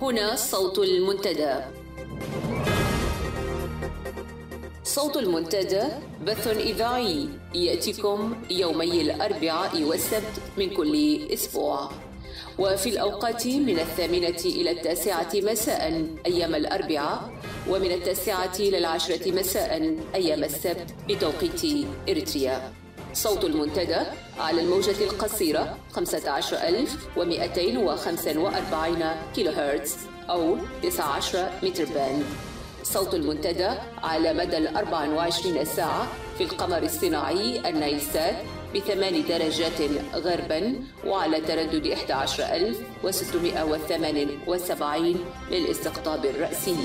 هنا صوت المنتدى. صوت المنتدى بث إذاعي يأتيكم يومي الأربعاء والسبت من كل أسبوع، وفي الأوقات من 8 إلى 9 مساء أيام الأربعاء، ومن 9 إلى 10 مساء أيام السبت بتوقيت إريتريا. صوت المنتدى على الموجة القصيرة 15245 كيلو هرتز أو 19 متر باند. صوت المنتدى على مدى 24 ساعة في القمر الصناعي النايلسات ب8 درجات غربا، وعلى تردد 11678 للاستقطاب الرأسي.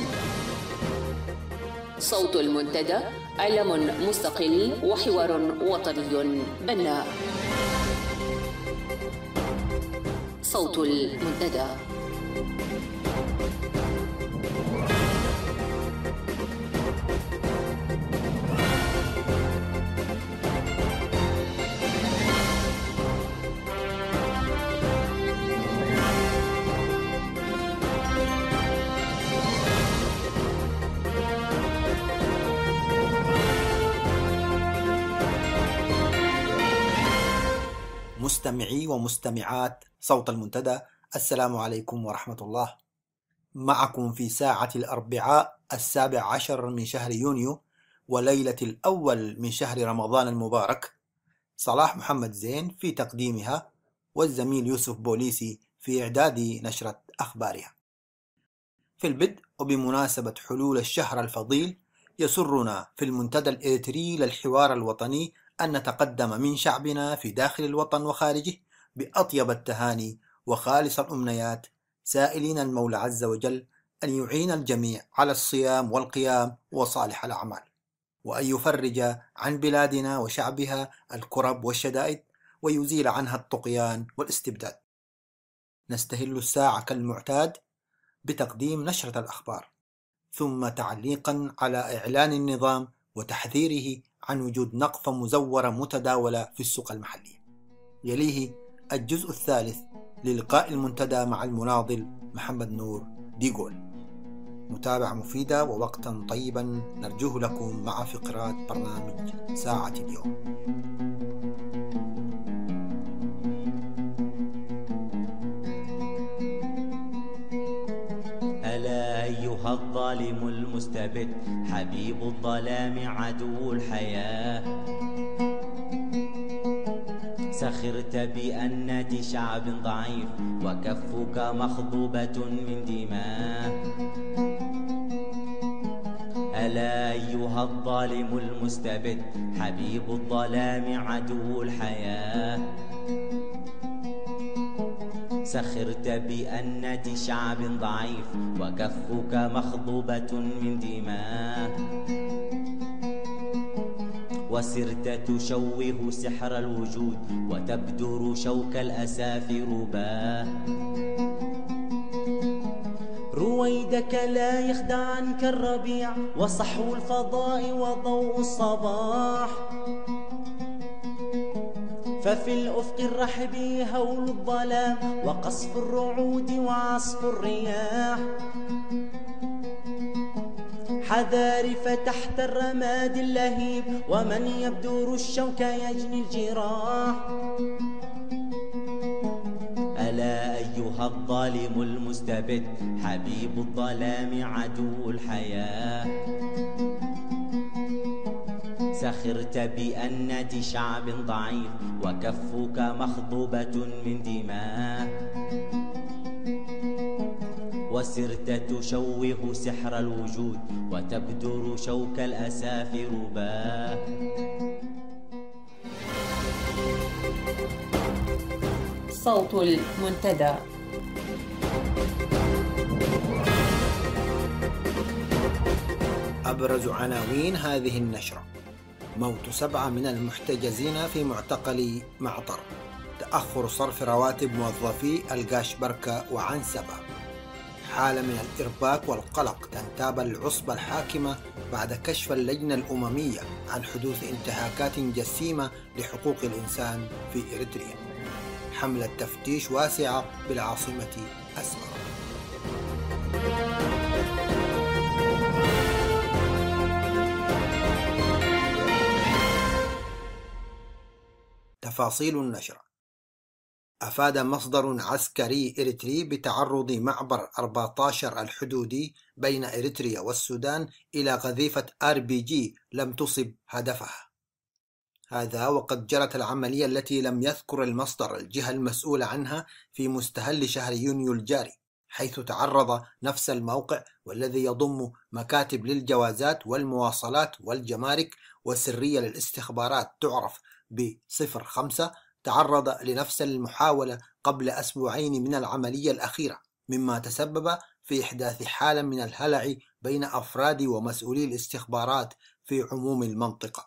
صوت المنتدى إعلام مستقل وحوار وطني بناء. صوت المنتدى. مستمعي ومستمعات صوت المنتدى، السلام عليكم ورحمة الله. معكم في ساعة الأربعاء 17 من شهر يونيو وليلة الأول من شهر رمضان المبارك، صلاح محمد زين في تقديمها، والزميل يوسف بوليسي في إعداد نشرة أخبارها. في البدء، وبمناسبة حلول الشهر الفضيل، يسرنا في المنتدى الإريتري للحوار الوطني أن نتقدم من شعبنا في داخل الوطن وخارجه بأطيب التهاني وخالص الأمنيات، سائلين المولى عز وجل أن يعين الجميع على الصيام والقيام وصالح الأعمال، وأن يفرج عن بلادنا وشعبها الكرب والشدائد، ويزيل عنها الطغيان والاستبداد. نستهل الساعة كالمعتاد بتقديم نشرة الأخبار، ثم تعليقا على إعلان النظام وتحذيره عن وجود نقفة مزورة متداولة في السوق المحلية. يليه الجزء الثالث للقاء المنتدى مع المناضل محمد نور ديغول. متابعة مفيدة ووقتا طيبا نرجوه لكم مع فقرات برنامج ساعة اليوم. ألا أيها الظالم المستبد، حبيب الظلام عدو الحياة، سخرت بأنة شعب ضعيف وكفك مخضوبة من دماء. ألا أيها الظالم المستبد، حبيب الظلام عدو الحياة، سخرت بأنة شعب ضعيف وكفك مخضوبة من دماء. وسرت تشوه سحر الوجود وتبدر شوك الأساف رباه. رويدك لا يخدعنك الربيع وصحو الفضاء وضوء الصباح، ففي الأفق الرحب هول الظلام وقصف الرعود وعصف الرياح. حذار فتحت الرماد اللهيب، ومن يبدر الشوك يجني الجراح. ألا أيها الظالم المستبد، حبيب الظلام عدو الحياة، سخرت بأنة شعب ضعيف وكفك مخضوبة من دماء. وسرت تشوه سحر الوجود وتبدر شوك الأساف رباه. صوت المنتدى. أبرز عناوين هذه النشرة: موت 7 من المحتجزين في معتقل معطر، تأخر صرف رواتب موظفي القاش بركة وعنسبة، حالة من الإرباك والقلق تنتاب العصبة الحاكمة بعد كشف اللجنة الأممية عن حدوث انتهاكات جسيمة لحقوق الإنسان في إريتريا، حملة تفتيش واسعة بالعاصمة أسمرا. تفاصيل النشر: أفاد مصدر عسكري إريتري بتعرض معبر 14 الحدودي بين إريتريا والسودان إلى قذيفة RPG لم تصب هدفها. هذا وقد جرت العملية التي لم يذكر المصدر الجهة المسؤولة عنها في مستهل شهر يونيو الجاري، حيث تعرض نفس الموقع والذي يضم مكاتب للجوازات والمواصلات والجمارك وسرية للاستخبارات تعرف ب05 تعرض لنفس المحاولة قبل أسبوعين من العملية الأخيرة، مما تسبب في إحداث حالة من الهلع بين أفراد ومسؤولي الاستخبارات في عموم المنطقة.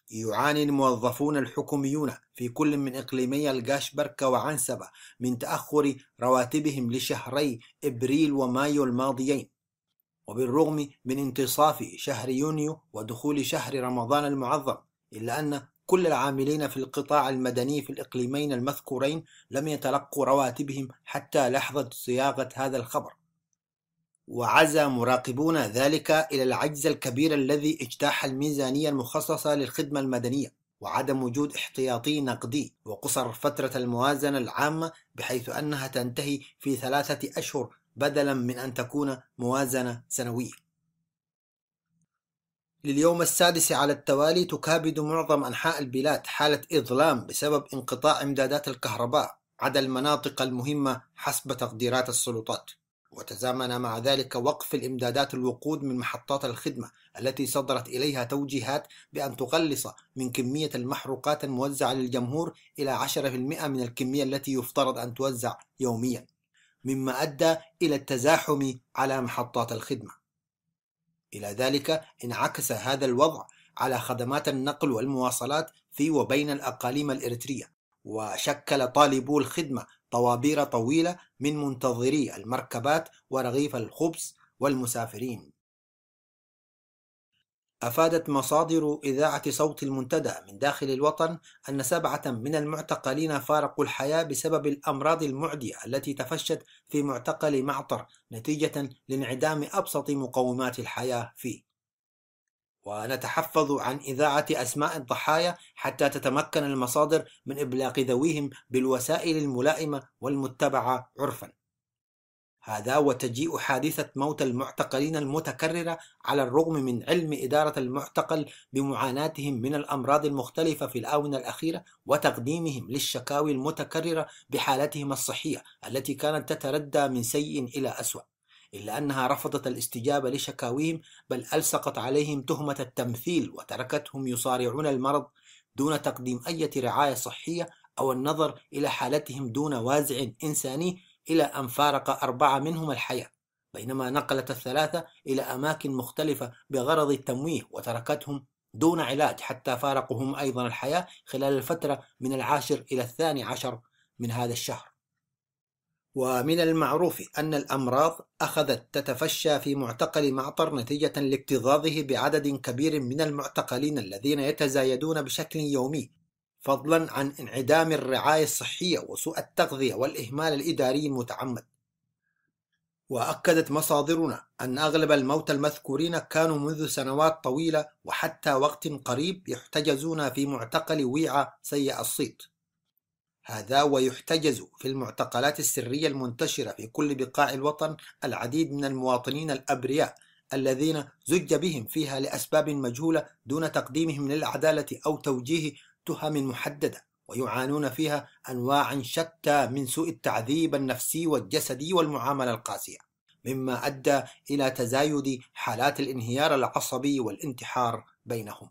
يعاني الموظفون الحكوميون في كل من إقليمي القاشبركة وعنسبة من تأخر رواتبهم لشهري إبريل ومايو الماضيين، وبالرغم من انتصاف شهر يونيو ودخول شهر رمضان المعظم، إلا أن كل العاملين في القطاع المدني في الإقليمين المذكورين لم يتلقوا رواتبهم حتى لحظة صياغة هذا الخبر. وعزى مراقبون ذلك إلى العجز الكبير الذي اجتاح الميزانية المخصصة للخدمة المدنية، وعدم وجود احتياطي نقدي، وقصر فترة الموازنة العامة بحيث أنها تنتهي في 3 أشهر بدلا من أن تكون موازنة سنوية. لليوم السادس على التوالي تكابد معظم أنحاء البلاد حالة إظلام بسبب انقطاع إمدادات الكهرباء عدا المناطق المهمة حسب تقديرات السلطات، وتزامن مع ذلك وقف الإمدادات الوقود من محطات الخدمة التي صدرت إليها توجيهات بأن تقلص من كمية المحروقات الموزعة للجمهور إلى 10% من الكمية التي يفترض أن توزع يوميا، مما أدى إلى التزاحم على محطات الخدمة. إلى ذلك انعكس هذا الوضع على خدمات النقل والمواصلات في وبين الأقاليم الإريترية، وشكل طالبو الخدمة طوابير طويلة من منتظري المركبات ورغيف الخبز والمسافرين. أفادت مصادر إذاعة صوت المنتدى من داخل الوطن أن 7 من المعتقلين فارقوا الحياة بسبب الأمراض المعدية التي تفشت في معتقل معطر نتيجة لانعدام أبسط مقومات الحياة فيه. ونتحفظ عن إذاعة أسماء الضحايا حتى تتمكن المصادر من إبلاغ ذويهم بالوسائل الملائمة والمتبعة عرفا. هذا وتجيء حادثة موت المعتقلين المتكررة على الرغم من علم إدارة المعتقل بمعاناتهم من الأمراض المختلفة في الآونة الأخيرة، وتقديمهم للشكاوي المتكررة بحالتهم الصحية التي كانت تتردى من سيء إلى أسوأ، إلا أنها رفضت الاستجابة لشكاويهم، بل ألصقت عليهم تهمة التمثيل وتركتهم يصارعون المرض دون تقديم أي رعاية صحية أو النظر إلى حالتهم دون وازع إنساني، إلى أن فارق 4 منهم الحياة، بينما نقلت ال3 إلى أماكن مختلفة بغرض التمويه وتركتهم دون علاج حتى فارقوا هم أيضا الحياة خلال الفترة من 10 إلى 12 من هذا الشهر. ومن المعروف أن الأمراض أخذت تتفشى في معتقل معطر نتيجة لاكتظاظه بعدد كبير من المعتقلين الذين يتزايدون بشكل يومي، فضلا عن انعدام الرعاية الصحية وسوء التغذية والإهمال الإداري المتعمد. وأكدت مصادرنا أن أغلب الموتى المذكورين كانوا منذ سنوات طويلة وحتى وقت قريب يحتجزون في معتقل ويعة سيء الصيت. هذا ويحتجز في المعتقلات السرية المنتشرة في كل بقاع الوطن العديد من المواطنين الأبرياء الذين زج بهم فيها لأسباب مجهولة دون تقديمهم للعدالة أو توجيه تهم محددة، ويعانون فيها أنواع شتى من سوء التعذيب النفسي والجسدي والمعاملة القاسية، مما أدى إلى تزايد حالات الانهيار العصبي والانتحار بينهم.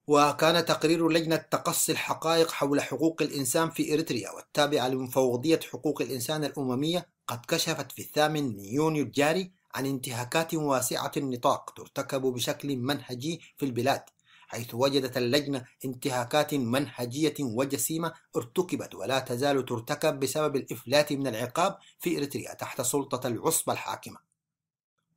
وكان تقرير لجنة تقصي الحقائق حول حقوق الإنسان في إريتريا والتابعة لمفوضية حقوق الإنسان الأممية قد كشفت في 8 من يونيو الجاري عن انتهاكات واسعة النطاق ترتكب بشكل منهجي في البلاد، حيث وجدت اللجنة انتهاكات منهجية وجسيمة ارتكبت ولا تزال ترتكب بسبب الإفلات من العقاب في إريتريا تحت سلطة العصبة الحاكمة.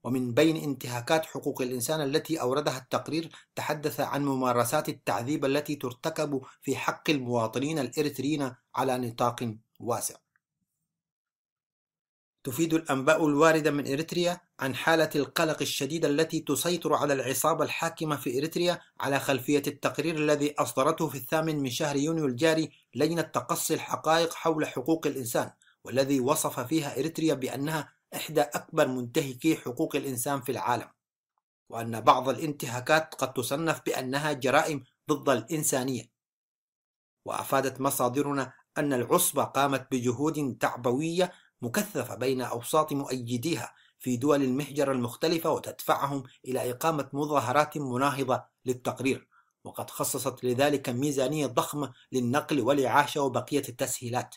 ومن بين انتهاكات حقوق الإنسان التي أوردها التقرير تحدث عن ممارسات التعذيب التي ترتكب في حق المواطنين الإريتريين على نطاق واسع. تفيد الأنباء الواردة من إريتريا عن حالة القلق الشديد التي تسيطر على العصابة الحاكمة في إريتريا على خلفية التقرير الذي أصدرته في 8 من شهر يونيو الجاري لجنة تقصي الحقائق حول حقوق الإنسان، والذي وصف فيها إريتريا بأنها إحدى أكبر منتهكي حقوق الإنسان في العالم، وأن بعض الانتهاكات قد تصنف بأنها جرائم ضد الإنسانية. وأفادت مصادرنا أن العصبة قامت بجهود تعبوية مكثفة بين أوساط مؤيديها في دول المهجر المختلفة وتدفعهم إلى إقامة مظاهرات مناهضة للتقرير، وقد خصصت لذلك ميزانية ضخمة للنقل والإعاشة وبقية التسهيلات،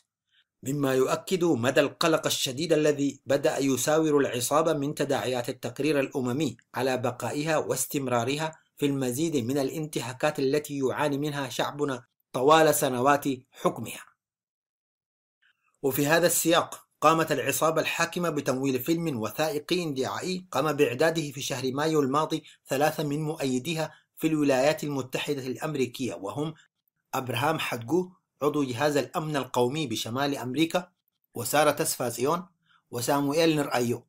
مما يؤكد مدى القلق الشديد الذي بدأ يساور العصابة من تداعيات التقرير الأممي على بقائها واستمرارها في المزيد من الانتهاكات التي يعاني منها شعبنا طوال سنوات حكمها. وفي هذا السياق قامت العصابة الحاكمة بتمويل فيلم وثائقي دعائي قام بإعداده في شهر مايو الماضي 3 من مؤيديها في الولايات المتحدة الأمريكية، وهم أبراهام حدجو عضو جهاز الأمن القومي بشمال أمريكا، وسارة تسفازيون، وساموئيل نرأيو.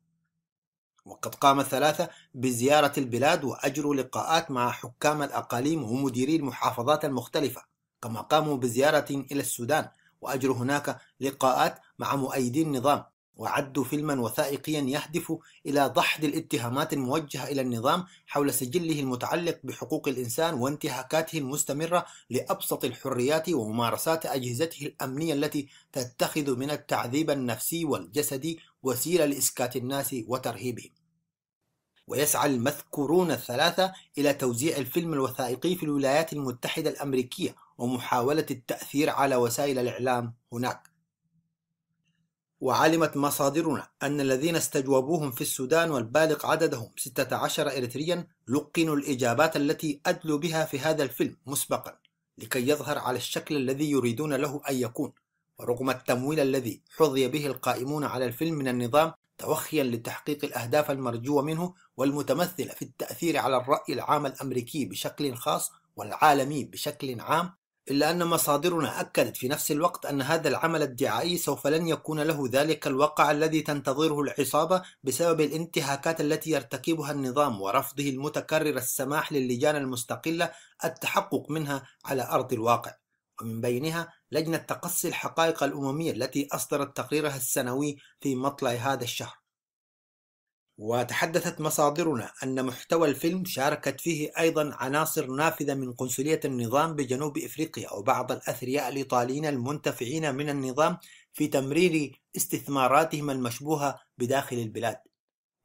وقد قام الثلاثة بزيارة البلاد وأجروا لقاءات مع حكام الأقاليم ومديري المحافظات المختلفة، كما قاموا بزيارة إلى السودان وأجروا هناك لقاءات مع مؤيدي النظام، وعدوا فيلما وثائقيا يهدف إلى دحض الاتهامات الموجهة إلى النظام حول سجله المتعلق بحقوق الإنسان وانتهاكاته المستمرة لأبسط الحريات وممارسات أجهزته الأمنية التي تتخذ من التعذيب النفسي والجسدي وسيلة لإسكات الناس وترهيبهم. ويسعى المذكورون الثلاثة إلى توزيع الفيلم الوثائقي في الولايات المتحدة الأمريكية ومحاولة التأثير على وسائل الإعلام هناك. وعلمت مصادرنا أن الذين استجوبوهم في السودان والبالغ عددهم 16 إريتريا لقنوا الإجابات التي أدلوا بها في هذا الفيلم مسبقا لكي يظهر على الشكل الذي يريدون له أن يكون، ورغم التمويل الذي حظي به القائمون على الفيلم من النظام توخيا لتحقيق الأهداف المرجوة منه والمتمثلة في التأثير على الرأي العام الأمريكي بشكل خاص والعالمي بشكل عام، إلا أن مصادرنا أكدت في نفس الوقت أن هذا العمل الدعائي سوف لن يكون له ذلك الوقع الذي تنتظره العصابة بسبب الانتهاكات التي يرتكبها النظام ورفضه المتكرر السماح للجان المستقلة التحقق منها على أرض الواقع، ومن بينها لجنة تقصي الحقائق الأممية التي أصدرت تقريرها السنوي في مطلع هذا الشهر. وتحدثت مصادرنا أن محتوى الفيلم شاركت فيه أيضا عناصر نافذة من قنصلية النظام بجنوب إفريقيا وبعض الأثرياء الإيطاليين المنتفعين من النظام في تمرير استثماراتهم المشبوهة بداخل البلاد.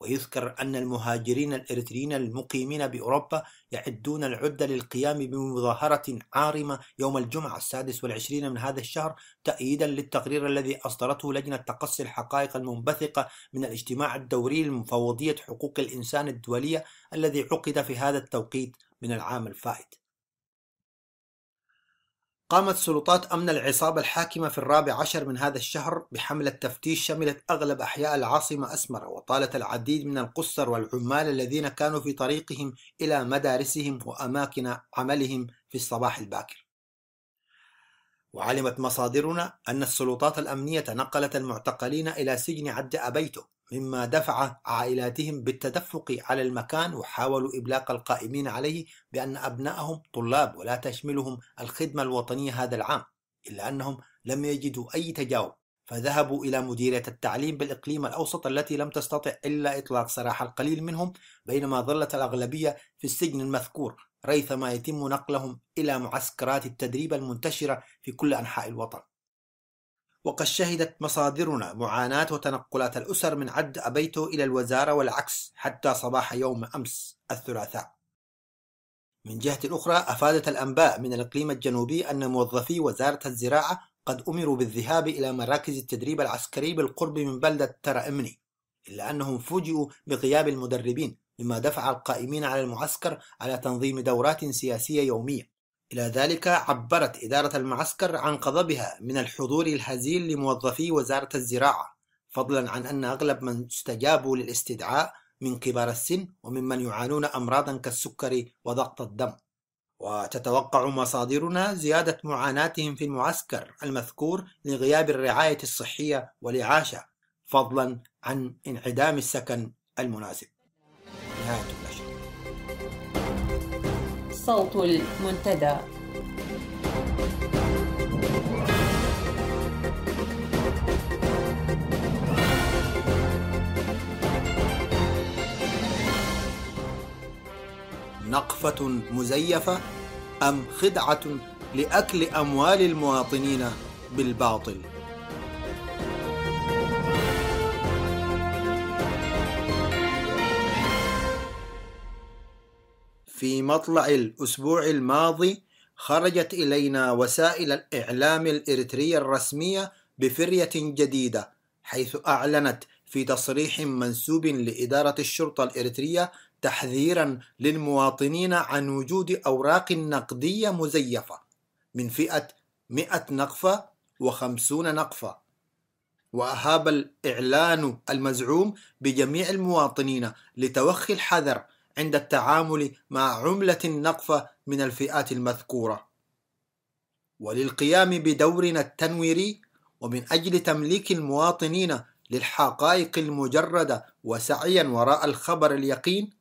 ويذكر أن المهاجرين الإريتريين المقيمين بأوروبا يعدون العدة للقيام بمظاهرة عارمة يوم الجمعة 26 من هذا الشهر تأييدا للتقرير الذي أصدرته لجنة تقصي الحقائق المنبثقة من الاجتماع الدوري لمفوضية حقوق الإنسان الدولية الذي عقد في هذا التوقيت من العام الفائت. قامت سلطات أمن العصابة الحاكمة في 14 من هذا الشهر بحملة تفتيش شملت أغلب أحياء العاصمة أسمرة، وطالت العديد من القُصّر والعمال الذين كانوا في طريقهم إلى مدارسهم وأماكن عملهم في الصباح الباكر. وعلمت مصادرنا أن السلطات الأمنية نقلت المعتقلين إلى سجن عد أبيتو، مما دفع عائلاتهم بالتدفق على المكان، وحاولوا إبلاغ القائمين عليه بأن أبنائهم طلاب ولا تشملهم الخدمة الوطنية هذا العام، إلا أنهم لم يجدوا أي تجاوب، فذهبوا إلى مديرية التعليم بالإقليم الأوسط التي لم تستطع إلا إطلاق سراح القليل منهم، بينما ظلت الأغلبية في السجن المذكور ريثما يتم نقلهم إلى معسكرات التدريب المنتشرة في كل أنحاء الوطن. وقد شهدت مصادرنا معاناة وتنقلات الأسر من عد أبيتو إلى الوزارة والعكس حتى صباح يوم أمس الثلاثاء. من جهة أخرى أفادت الأنباء من الإقليم الجنوبي أن موظفي وزارة الزراعة قد أمروا بالذهاب إلى مراكز التدريب العسكري بالقرب من بلدة ترى إمني، إلا أنهم فوجئوا بغياب المدربين، مما دفع القائمين على المعسكر على تنظيم دورات سياسية يومية. إلى ذلك عبرت إدارة المعسكر عن غضبها من الحضور الهزيل لموظفي وزارة الزراعة، فضلا عن أن أغلب من استجابوا للاستدعاء من كبار السن وممن يعانون أمراضا كالسكري وضغط الدم. وتتوقع مصادرنا زيادة معاناتهم في المعسكر المذكور لغياب الرعاية الصحية والإعاشة، فضلا عن انعدام السكن المناسب. نهاية النشر. صوت المنتدى. نقفة مزيفة أم خدعة لأكل أموال المواطنين بالباطل؟ في مطلع الأسبوع الماضي خرجت إلينا وسائل الإعلام الإريترية الرسمية بفرية جديدة، حيث أعلنت في تصريح منسوب لإدارة الشرطة الإريترية تحذيرا للمواطنين عن وجود أوراق نقدية مزيفة من فئة 100 نقفة و50 نقفة. وأهاب الإعلان المزعوم بجميع المواطنين لتوخي الحذر عند التعامل مع عملة النقفة من الفئات المذكورة، وللقيام بدورنا التنويري ومن أجل تمليك المواطنين للحقائق المجردة وسعيا وراء الخبر اليقين،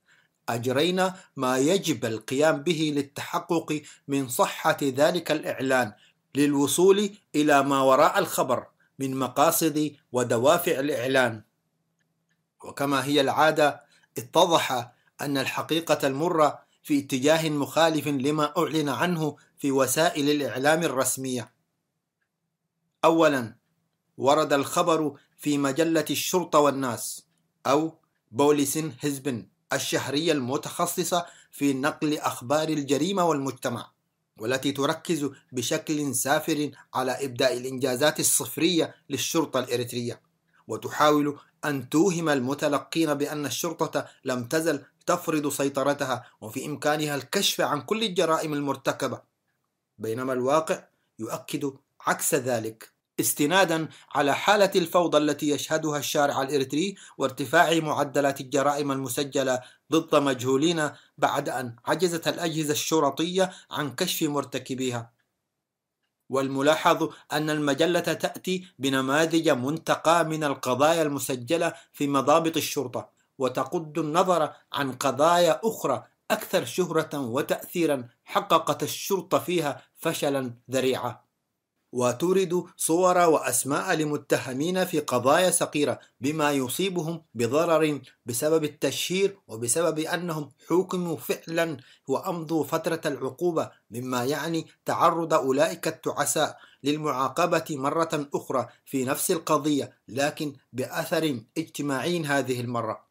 أجرينا ما يجب القيام به للتحقق من صحة ذلك الإعلان للوصول إلى ما وراء الخبر من مقاصد ودوافع الإعلان. وكما هي العادة، اتضح أن الحقيقة المرة في اتجاه مخالف لما أعلن عنه في وسائل الإعلام الرسمية. أولا، ورد الخبر في مجلة الشرطة والناس أو بوليسن حزب الشهرية المتخصصة في نقل أخبار الجريمة والمجتمع، والتي تركز بشكل سافر على إبداء الإنجازات الصفرية للشرطة الإريترية، وتحاول أن توهم المتلقين بأن الشرطة لم تزل تفرض سيطرتها وفي إمكانها الكشف عن كل الجرائم المرتكبة، بينما الواقع يؤكد عكس ذلك، استنادا على حالة الفوضى التي يشهدها الشارع الإريتري وارتفاع معدلات الجرائم المسجلة ضد مجهولين بعد أن عجزت الأجهزة الشرطية عن كشف مرتكبيها. والملاحظ أن المجلة تأتي بنماذج منتقى من القضايا المسجلة في مضابط الشرطة، وتقد النظر عن قضايا أخرى أكثر شهرة وتأثيرا حققت الشرطة فيها فشلا ذريعا، وتورد صور وأسماء لمتهمين في قضايا صغيرة بما يصيبهم بضرر بسبب التشهير وبسبب أنهم حكموا فعلا وأمضوا فترة العقوبة، مما يعني تعرض أولئك التعساء للمعاقبة مرة أخرى في نفس القضية، لكن بأثر اجتماعي هذه المرة.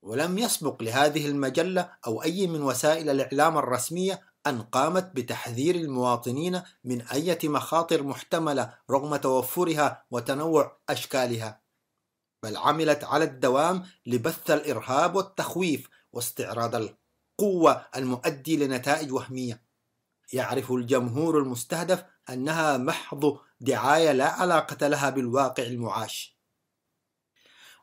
ولم يسبق لهذه المجلة أو أي من وسائل الإعلام الرسمية أن قامت بتحذير المواطنين من أي مخاطر محتملة رغم توفرها وتنوع أشكالها، بل عملت على الدوام لبث الإرهاب والتخويف واستعراض القوة المؤدي لنتائج وهمية يعرف الجمهور المستهدف أنها محض دعاية لا علاقة لها بالواقع المعاش.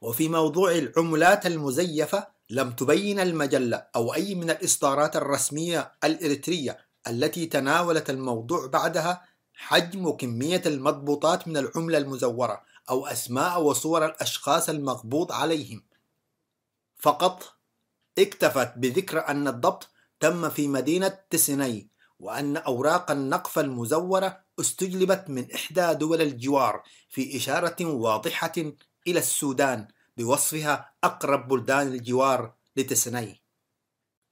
وفي موضوع العملات المزيفة، لم تبين المجلة أو أي من الإصدارات الرسمية الإريترية التي تناولت الموضوع بعدها حجم وكمية المضبوطات من العملة المزورة أو أسماء وصور الأشخاص المقبوض عليهم، فقط اكتفت بذكر أن الضبط تم في مدينة تسناي، وأن أوراق النقف المزورة استجلبت من إحدى دول الجوار، في إشارة واضحة إلى السودان بوصفها أقرب بلدان الجوار لتسناي.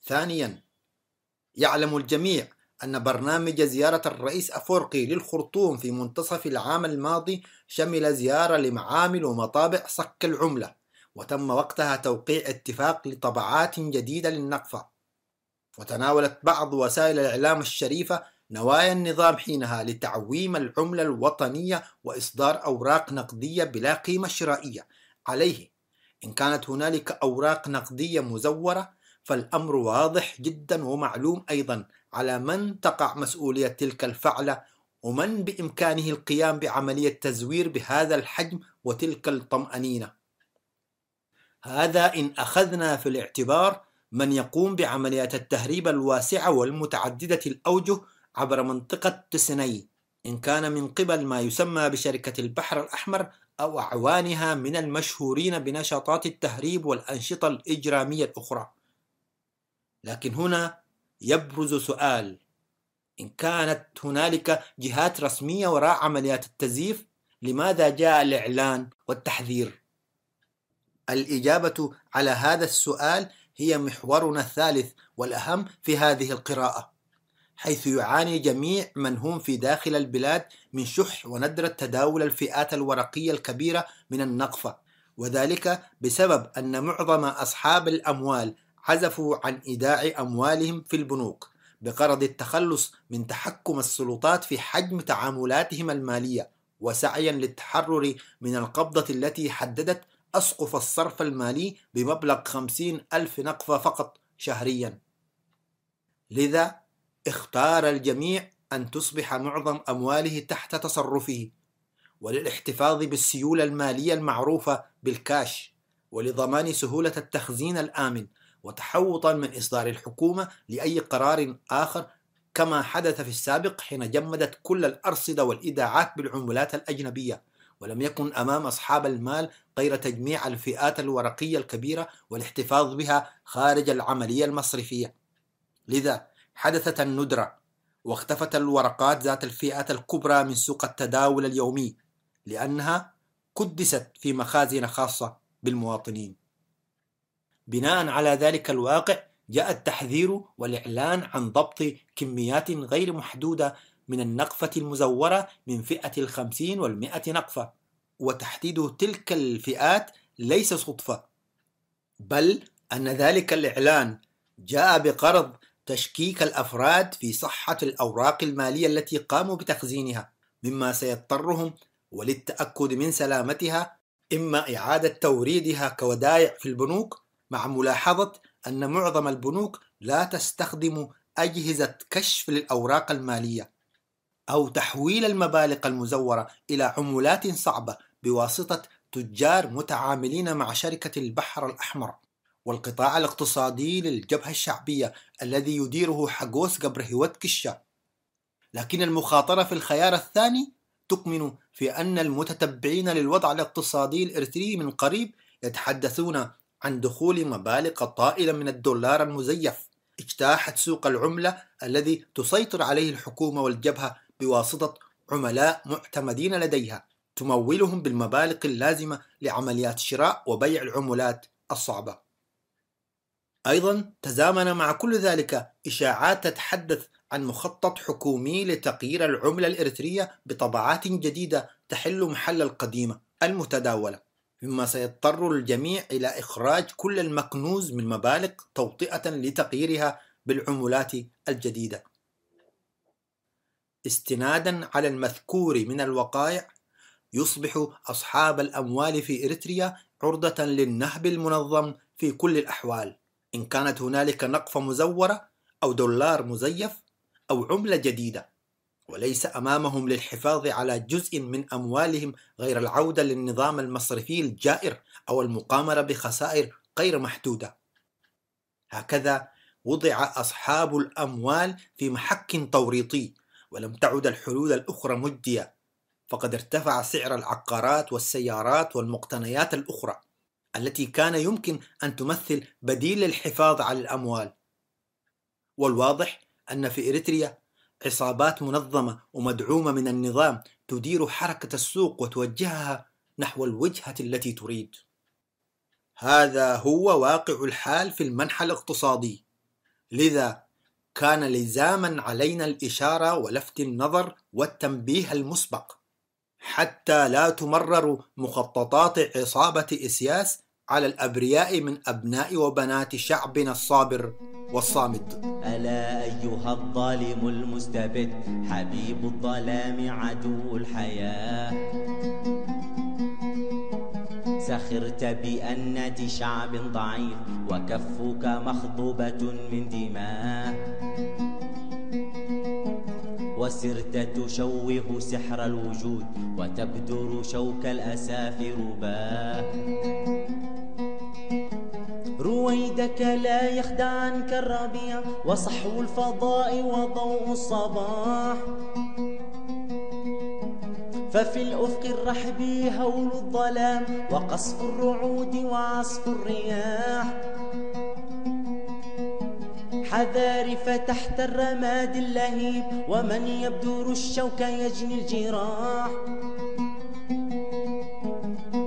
ثانيا، يعلم الجميع أن برنامج زيارة الرئيس أفورقي للخرطوم في منتصف العام الماضي شمل زيارة لمعامل ومطابع صك العملة، وتم وقتها توقيع اتفاق لطبعات جديدة للنقفة. وتناولت بعض وسائل الإعلام الشريفة نوايا النظام حينها لتعويم العملة الوطنية وإصدار أوراق نقدية بلا قيمة شرائية عليه. إن كانت هنالك أوراق نقدية مزورة، فالأمر واضح جدا ومعلوم أيضا على من تقع مسؤولية تلك الفعلة، ومن بإمكانه القيام بعملية تزوير بهذا الحجم وتلك الطمأنينة. هذا إن أخذنا في الاعتبار من يقوم بعمليات التهريب الواسعة والمتعددة الأوجه عبر منطقة تسناي، إن كان من قبل ما يسمى بشركة البحر الأحمر أو أعوانها من المشهورين بنشاطات التهريب والأنشطة الإجرامية الأخرى. لكن هنا يبرز سؤال: إن كانت هنالك جهات رسمية وراء عمليات التزييف، لماذا جاء الإعلان والتحذير؟ الإجابة على هذا السؤال هي محورنا الثالث والأهم في هذه القراءة، حيث يعاني جميع من هم في داخل البلاد من شح وندرة تداول الفئات الورقية الكبيرة من النقفة، وذلك بسبب أن معظم أصحاب الأموال عزفوا عن إيداع أموالهم في البنوك بغرض التخلص من تحكم السلطات في حجم تعاملاتهم المالية، وسعيا للتحرر من القبضة التي حددت أسقف الصرف المالي بمبلغ 50,000 نقفة فقط شهريا. لذا اختار الجميع أن تصبح معظم أمواله تحت تصرفه، وللاحتفاظ بالسيولة المالية المعروفة بالكاش، ولضمان سهولة التخزين الآمن، وتحوطا من إصدار الحكومة لأي قرار آخر، كما حدث في السابق حين جمدت كل الأرصدة والإيداعات بالعملات الأجنبية، ولم يكن أمام أصحاب المال غير تجميع الفئات الورقية الكبيرة والاحتفاظ بها خارج العملية المصرفية. لذا حدثت الندرة، واختفت الورقات ذات الفئات الكبرى من سوق التداول اليومي، لأنها كدست في مخازن خاصة بالمواطنين. بناء على ذلك الواقع، جاء التحذير والإعلان عن ضبط كميات غير محدودة من النقفة المزورة من فئة 50 و100 نقفة، وتحديد تلك الفئات ليس صدفة، بل أن ذلك الإعلان جاء بغرض تشكيك الأفراد في صحة الأوراق المالية التي قاموا بتخزينها، مما سيضطرهم وللتأكد من سلامتها إما إعادة توريدها كودائع في البنوك، مع ملاحظة أن معظم البنوك لا تستخدم أجهزة كشف للأوراق المالية، أو تحويل المبالغ المزورة إلى عملات صعبة بواسطة تجار متعاملين مع شركة البحر الأحمر والقطاع الاقتصادي للجبهة الشعبية الذي يديره حقوس قبر هيوت كشة. لكن المخاطرة في الخيار الثاني تكمن في أن المتتبعين للوضع الاقتصادي الإريتري من قريب يتحدثون عن دخول مبالغ طائلة من الدولار المزيف اجتاحت سوق العملة الذي تسيطر عليه الحكومة والجبهة بواسطة عملاء معتمدين لديها تمولهم بالمبالغ اللازمة لعمليات شراء وبيع العملات الصعبة. أيضا تزامن مع كل ذلك إشاعات تتحدث عن مخطط حكومي لتغيير العملة الإريترية بطبعات جديدة تحل محل القديمة المتداولة، مما سيضطر الجميع إلى إخراج كل المكنوز من مبالغ توطئة لتغييرها بالعملات الجديدة. استنادا على المذكور من الوقائع، يصبح أصحاب الأموال في إريتريا عرضة للنهب المنظم في كل الأحوال، إن كانت هنالك نقفة مزورة أو دولار مزيف أو عملة جديدة، وليس أمامهم للحفاظ على جزء من أموالهم غير العودة للنظام المصرفي الجائر أو المقامرة بخسائر غير محدودة. هكذا وضع أصحاب الأموال في محك توريطي، ولم تعد الحلول الأخرى مجدية، فقد ارتفع سعر العقارات والسيارات والمقتنيات الأخرى التي كان يمكن أن تمثل بديل للحفاظ على الأموال. والواضح أن في إريتريا عصابات منظمة ومدعومة من النظام تدير حركة السوق وتوجهها نحو الوجهة التي تريد. هذا هو واقع الحال في المنحى الاقتصادي، لذا كان لزاما علينا الإشارة ولفت النظر والتنبيه المسبق حتى لا تمرر مخططات عصابة إسياس على الأبرياء من أبناء وبنات شعبنا الصابر والصامد. ألا أيها الظالم المستبد، حبيب الظلام عدو الحياة، سخرت بأنة شعب ضعيف وكفك مخضوبة من دماء، وسرت تشوه سحر الوجود وتبدر شوك الأساف رباه. رويدك لا يخدعنك الربيع وصحو الفضاء وضوء الصباح، ففي الأفق الرحب هول الظلام وقصف الرعود وعصف الرياح. حذار فتحت الرماد اللهيب ومن يبدر الشوك يجني الجراح.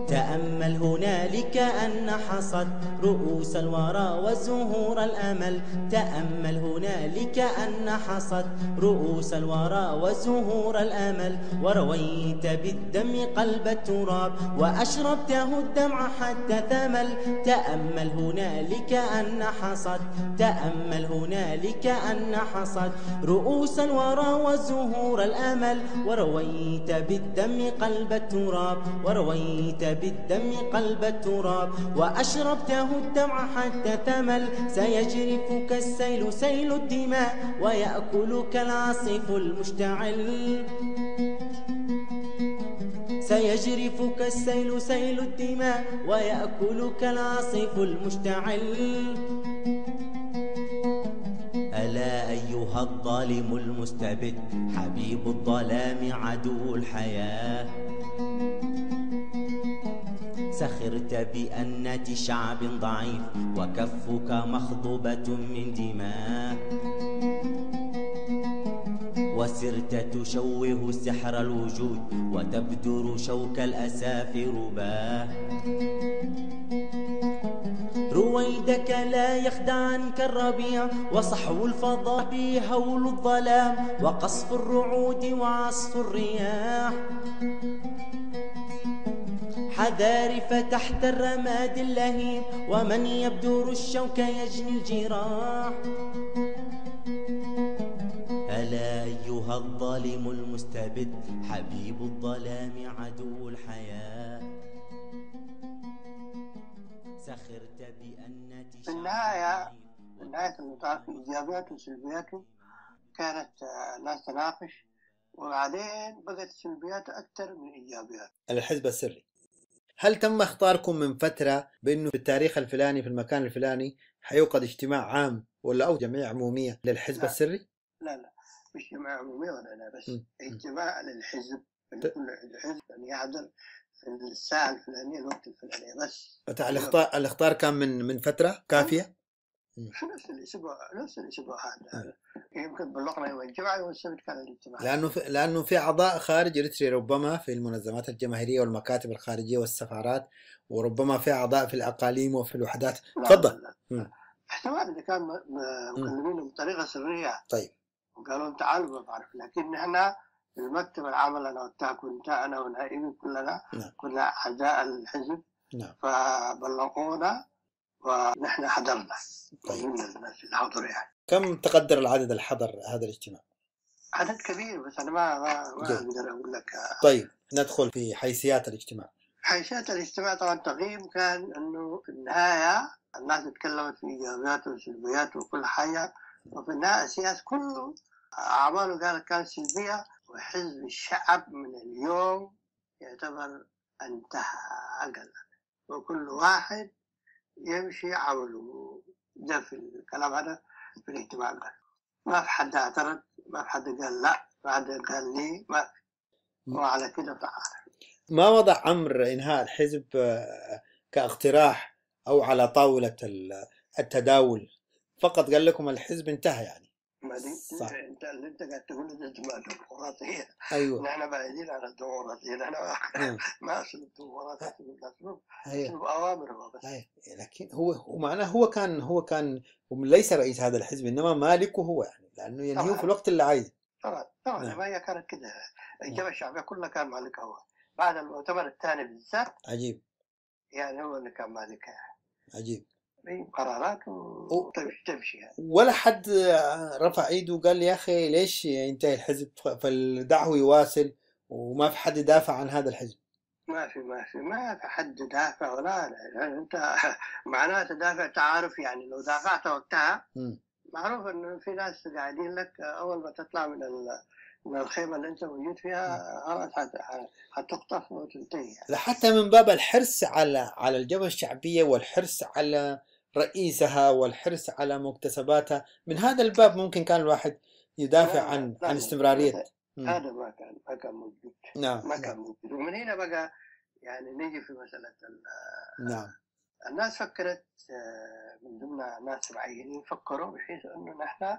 تأمل هنالك أن حصد رؤوس الورى وزهور الأمل. تأمل هنالك أن حصد رؤوس الورى وزهور الأمل. ورويت بالدم قلب التراب وأشربته الدمع حتى ثمل. تأمل هنالك أن حصد تأمل هنالك أن حصد رؤوس الورى وزهور الأمل. ورويت بالدم قلب التراب ورويت بالدم قلب التراب وأشربته الدمع حتى ثمل. سيجرفك السيل سيل الدماء ويأكلك العاصف المشتعل. سيجرفك السيل سيل الدماء ويأكلك العاصف المشتعل. ألا أيها الظالم المستبد حبيب الظلام عدو الحياة. سخرت بأنة شعب ضعيف وكفك مخضوبة من دماء. وسرت تشوه سحر الوجود وتبدر شوك الأساف رباه. رويدك لا يخدعنك الربيع وصحو الفضاء هول الظلام وقصف الرعود وعصف الرياح. حذار فتحت الرماد اللهيب ومن يبدر الشوك يجني الجراح. ألا أيها الظالم المستبد حبيب الظلام عدو الحياة. سخرت بأنة في النهاية المطاف إيجابياته وسلبياته كانت ناس تناقش، وبعدين بقت سلبياته أكثر من إيجابياته. الحزب السري، هل تم اختاركم من فترة بأنه في التاريخ الفلاني في المكان الفلاني حيوقد اجتماع عام ولا أو جمعية عمومية للحزب السري؟ لا مش جمعية عمومية ولا لا، بس اجتماع للحزب. كل حزب أن يحضر في الساعة الفلانية الوقت الفلاني بس. الاختار كان من فترة كافية؟ نفس الأسبوع هذا. يمكن بلغنا يوم الجمعة يوم السبت كان الاجتماع. لأنه في أعضاء خارج إريتريا ربما في المنظمات الجماهيرية والمكاتب الخارجية والسفارات، وربما في أعضاء في الأقاليم وفي الوحدات. تفضل. احتمال إذا كان مكلمين بطريقة سرية. طيب. وقالوا لهم تعالوا ما بعرف، لكن نحن في المكتب العمل أنا كنت أنا ونائبي كلنا كنا أعضاء الحزب. فبلغونا ونحن حضرنا. طيب. من الناس اللي حضروا يعني. كم تقدر العدد اللي حضر هذا الاجتماع؟ عدد كبير، بس أنا ما أقدر أقول لك. طيب ندخل في حيثيات الاجتماع. حيثيات الاجتماع طبعا التقييم كان إنه في النهاية الناس اتكلمت في إيجابياته وسلبياته وكل حاجة، وفي النهاية السياسة كله أعماله قالت كانت سلبية، وحزب الشعب من اليوم يعتبر انتهى أقل، وكل واحد يمشي عمله. ده في الكلام هذا في الاجتماع ده ما في حد اعترض، ما في حد قال لا، ما حد قال لي ما في. وعلى كده تعالى. ما وضع أمر إنهاء الحزب كاقتراح أو على طاولة التداول، فقط قال لكم الحزب انتهى يعني. ما دي صح. انت اللي انت قاعد تقول ده ديمقراطية. ايوه. نحن بعيدين عن الديمقراطية، نحن ما اسلوب الديمقراطية، اسلوب اوامر بس. لكن هو معناه هو كان ليس رئيس هذا الحزب، انما مالكه هو يعني، لانه ينهيه في الوقت اللي عايزه. طبعا ما هي كانت كده. الجبهة الشعبية كلها كان مالكها هو، بعد المؤتمر الثاني بالذات. عجيب. يعني هو اللي كان مالكها. عجيب. قرارات وتمشي يعني. ولا حد رفع ايده وقال يا اخي ليش ينتهي الحزب فالدعوه يواصل، وما في حد دافع عن هذا الحزب؟ ما في حد دافع ولا يعني. انت معناته دافع تعارف يعني. لو دافعت وقتها معروف انه في ناس قاعدين لك اول ما تطلع من الخيمه اللي انت موجود فيها خلاص حتقطف وتنتهي. حتى من باب الحرص على الجبهة الشعبية والحرص على رئيسها والحرص على مكتسباتها، من هذا الباب ممكن كان الواحد يدافع عن استمرارية. هذا ما كان موجود. نعم. ما كان موجود. ومن هنا بقى يعني نيجي في مسألة نعم. الناس فكرت من ضمن ناس معينين فكروا بحيث انه نحن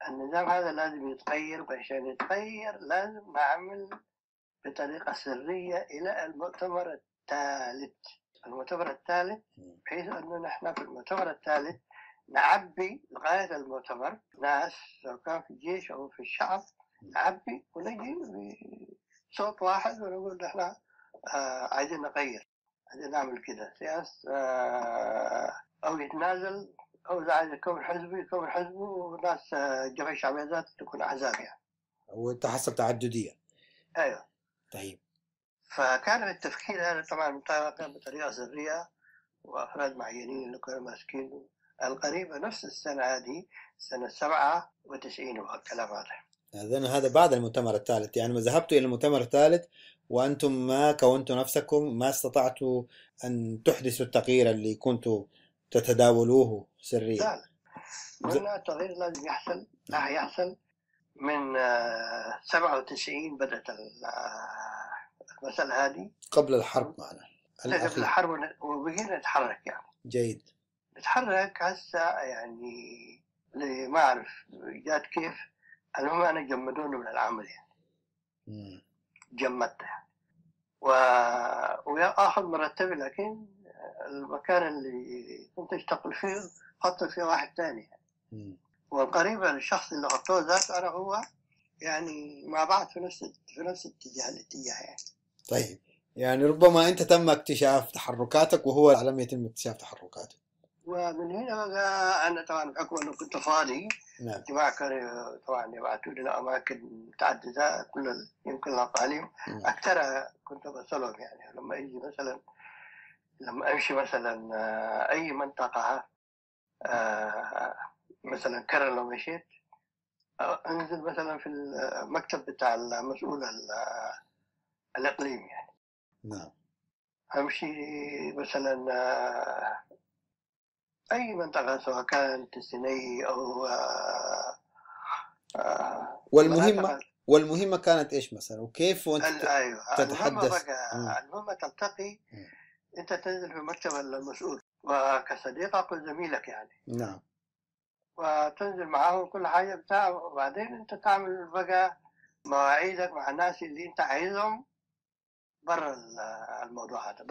النظام هذا لازم يتغير، وعشان يتغير لازم نعمل بطريقة سرية إلى المؤتمر الثالث. المؤتمر الثالث بحيث أنه نحن في المؤتمر الثالث نعبي لغاية المؤتمر ناس سواء كان في الجيش أو في الشعب، نعبي ونجي بصوت واحد ونقول نحن عايزين نغير، عايزين نعمل كده سياسة، أو يتنازل، أو إذا عايز يكون حزبه وناس جمعية شعبية ذات تكون أحزاب يعني. وأنت حسب تعددية. أيوه. طيب. فكان التفكير هذا طبعا كان بطريقة سرية، وأفراد معينين اللي كانوا ماسكينه. القريبة نفس السنة هذه سنة 97 والكلام هذا. إذن هذا بعد المؤتمر الثالث، يعني ما ذهبتوا إلى المؤتمر الثالث وأنتم ما كونتوا نفسكم، ما استطعتوا أن تحدثوا التغيير اللي كنتوا تتداولوه سريا. لا، قلنا التغيير لازم يحصل، راح يحصل من 97 بدأت المسألة هذه قبل الحرب معنا. قبل الحرب، وبقينا نتحرك يعني. جيد. نتحرك هسه يعني ما أعرف جات كيف. المهم أنا جمدوني من العمل يعني. جمدته يعني. وآخذ مرتبي، لكن المكان اللي كنت أشتغل فيه حط فيه واحد ثاني يعني. والقريب الشخص اللي حطوه ذاته أنا هو يعني مع بعض في نفس الاتجاه يعني. طيب، يعني ربما أنت تم اكتشاف تحركاتك وهو لم يتم اكتشاف تحركاته. ومن هنا بقى أنا طبعا بحكم أنه كنت فاضي. نعم. الجماعة كانوا طبعا يبعثوا لنا أماكن متعددة، يمكن الأقاليم أكثر كنت بوصلهم يعني. لما أمشي مثلا أي منطقة، مثلا كرن لو مشيت أنزل مثلا في المكتب بتاع المسؤول الإقليم يعني. نعم. أمشي مثلا أي منطقة سواء كانت السيني أو والمهمة كانت إيش مثلا، وكيف وأنت أيوة. تتحدث؟ المهمة تلتقي، أنت تنزل في مكتب المسؤول وكصديقك وزميلك يعني. نعم. وتنزل معاهم كل حاجة بتاع، وبعدين أنت تعمل بقى مواعيدك مع الناس اللي أنت عايزهم برا الموضوع هذا،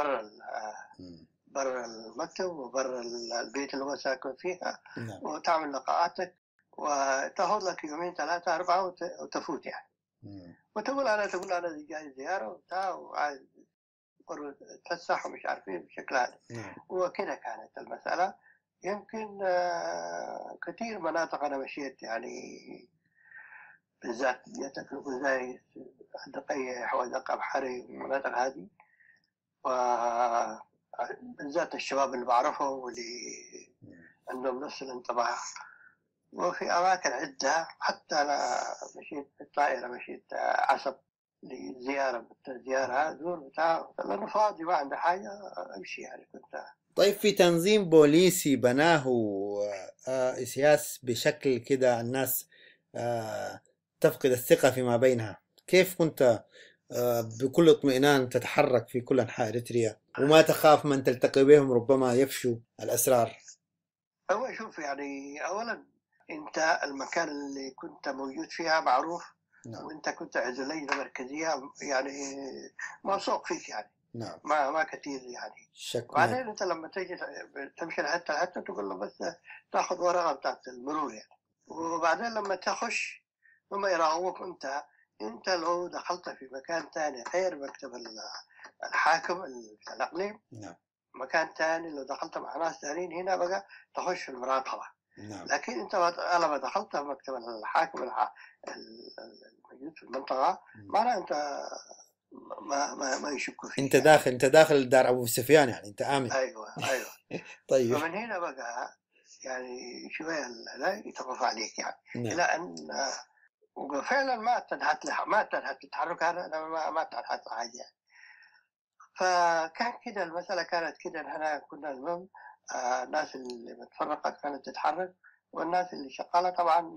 برا المكتب وبرا البيت اللي هو ساكن فيها. نعم. وتعمل لقاءاتك وتاخذ لك 2 3 4 وتفوت يعني. وتقول أنا جاي زيارة وبتاع وعايز تفسح ومش عارف ايه بشكل هذا. وكذا كانت المسألة. يمكن كثير مناطق أنا مشيت يعني، بالذات يتكلفوا زي الدقية حوادق أبحري والمناطق هذه، وبالذات الشباب اللي بعرفهم واللي عندهم نفس الانطباع. وفي أماكن عدة، حتى أنا مشيت بالطائرة، مشيت عصب لزيارة زور بتاع، لأنه فاضي ما عنده حاجة أمشي يعني. كنت طيب، في تنظيم بوليسي بناه سياس بشكل كده الناس تفقد الثقة فيما بينها، كيف كنت بكل اطمئنان تتحرك في كل أنحاء إريتريا وما تخاف من تلتقي بهم ربما يفشوا الأسرار؟ هو شوف يعني، أولا أنت المكان اللي كنت موجود فيها معروف. نعم. وأنت كنت عزلية مركزية يعني موثوق فيك يعني. نعم. ما كثير يعني. وبعدين أنت لما تيجي تمشي لحتى تقول له بس تاخذ ورقة بتاعت المرور يعني. وبعدين لما تخش هم يراقبوك. أنت لو دخلت في مكان ثاني غير مكتب الحاكم الإقليم، نعم، مكان ثاني لو دخلت مع ناس ثانيين هنا بقى تخش في المراقبة. نعم. لكن أنت لما دخلت في مكتب الحاكم الموجود في المنطقة، معناه أنت ما يشكوا فيك. أنت داخل دار أبو سفيان يعني، أنت آمن. أيوة. طيب. ومن هنا بقى يعني شوية لا يتوقف عليك يعني. نعم. إلى أن وفعلا ما تنحت التحرك هذا، ما تنحت حاجة يعني. فكان كده المسألة كانت كده. نحن كنا المهم الناس اللي متفرقة كانت تتحرك، والناس اللي شغالة طبعا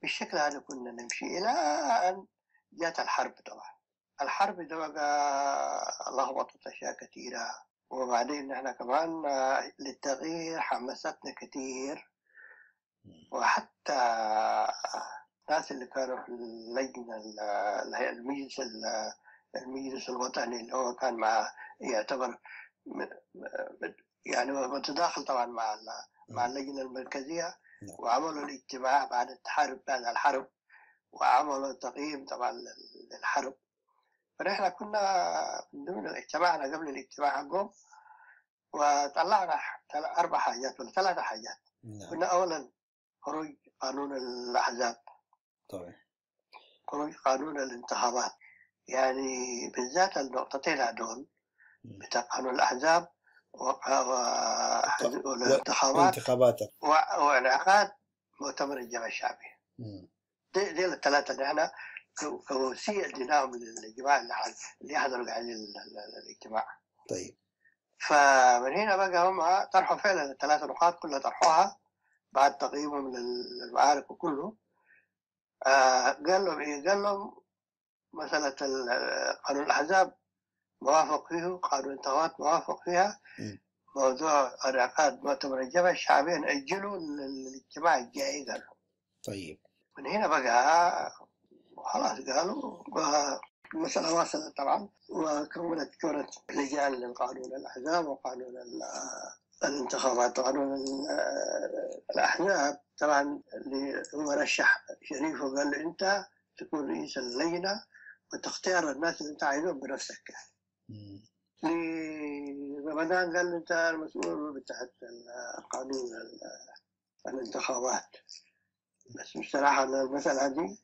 بالشكل هذا كنا نمشي إلى أن جاءت الحرب. طبعا الحرب ده بقى لخبطت أشياء كثيرة، وبعدين نحن كمان للتغيير حمستنا كثير، وحتى الناس اللي كانوا في اللجنة المجلس الوطني اللي هو كان يعتبر يعني متداخل طبعا مع اللجنة المركزية، وعملوا الاجتماع بعد الحرب، وعملوا تقييم طبعا للحرب. فنحن كنا من ضمن اجتماعنا قبل الاجتماع حقهم، وطلعنا 4 حاجات ولا 3 حاجات. كنا أولا خروج قانون الأحزاب، طبعا خروج قانون الانتخابات، يعني بالذات النقطتين هذول بتاع قانون الأحزاب والانتخابات وانعقاد مؤتمر الجمع الشعبي. دي الثلاثة اللي احنا كوسيلة اديناهم للجماعة اللي يحضروا على الاجتماع. طيب فمن هنا بقى هم طرحوا فعلا ال3 نقاط كلها طرحوها بعد تقييمهم للمعارك وكله. قال لهم ايه؟ قال لهم مسألة قانون الأحزاب موافق فيه، قانون الانتخابات موافق فيها، موضوع انعقاد مؤتمر الجمع الشعبي نأجله للاجتماع الجاي. قالوا طيب من هنا بقى خلاص قالوا، المسألة واصلت طبعا، وكونت لجان للقانون الأحزاب وقانون الانتخابات. قانون الأحزاب طبعا اللي هو رشح شريف وقال له أنت تكون رئيس اللجنة وتختار الناس اللي أنت عايزهم بنفسك. لرمضان قال له أنت المسؤول بتاعت قانون الانتخابات. بس بصراحة المسألة دي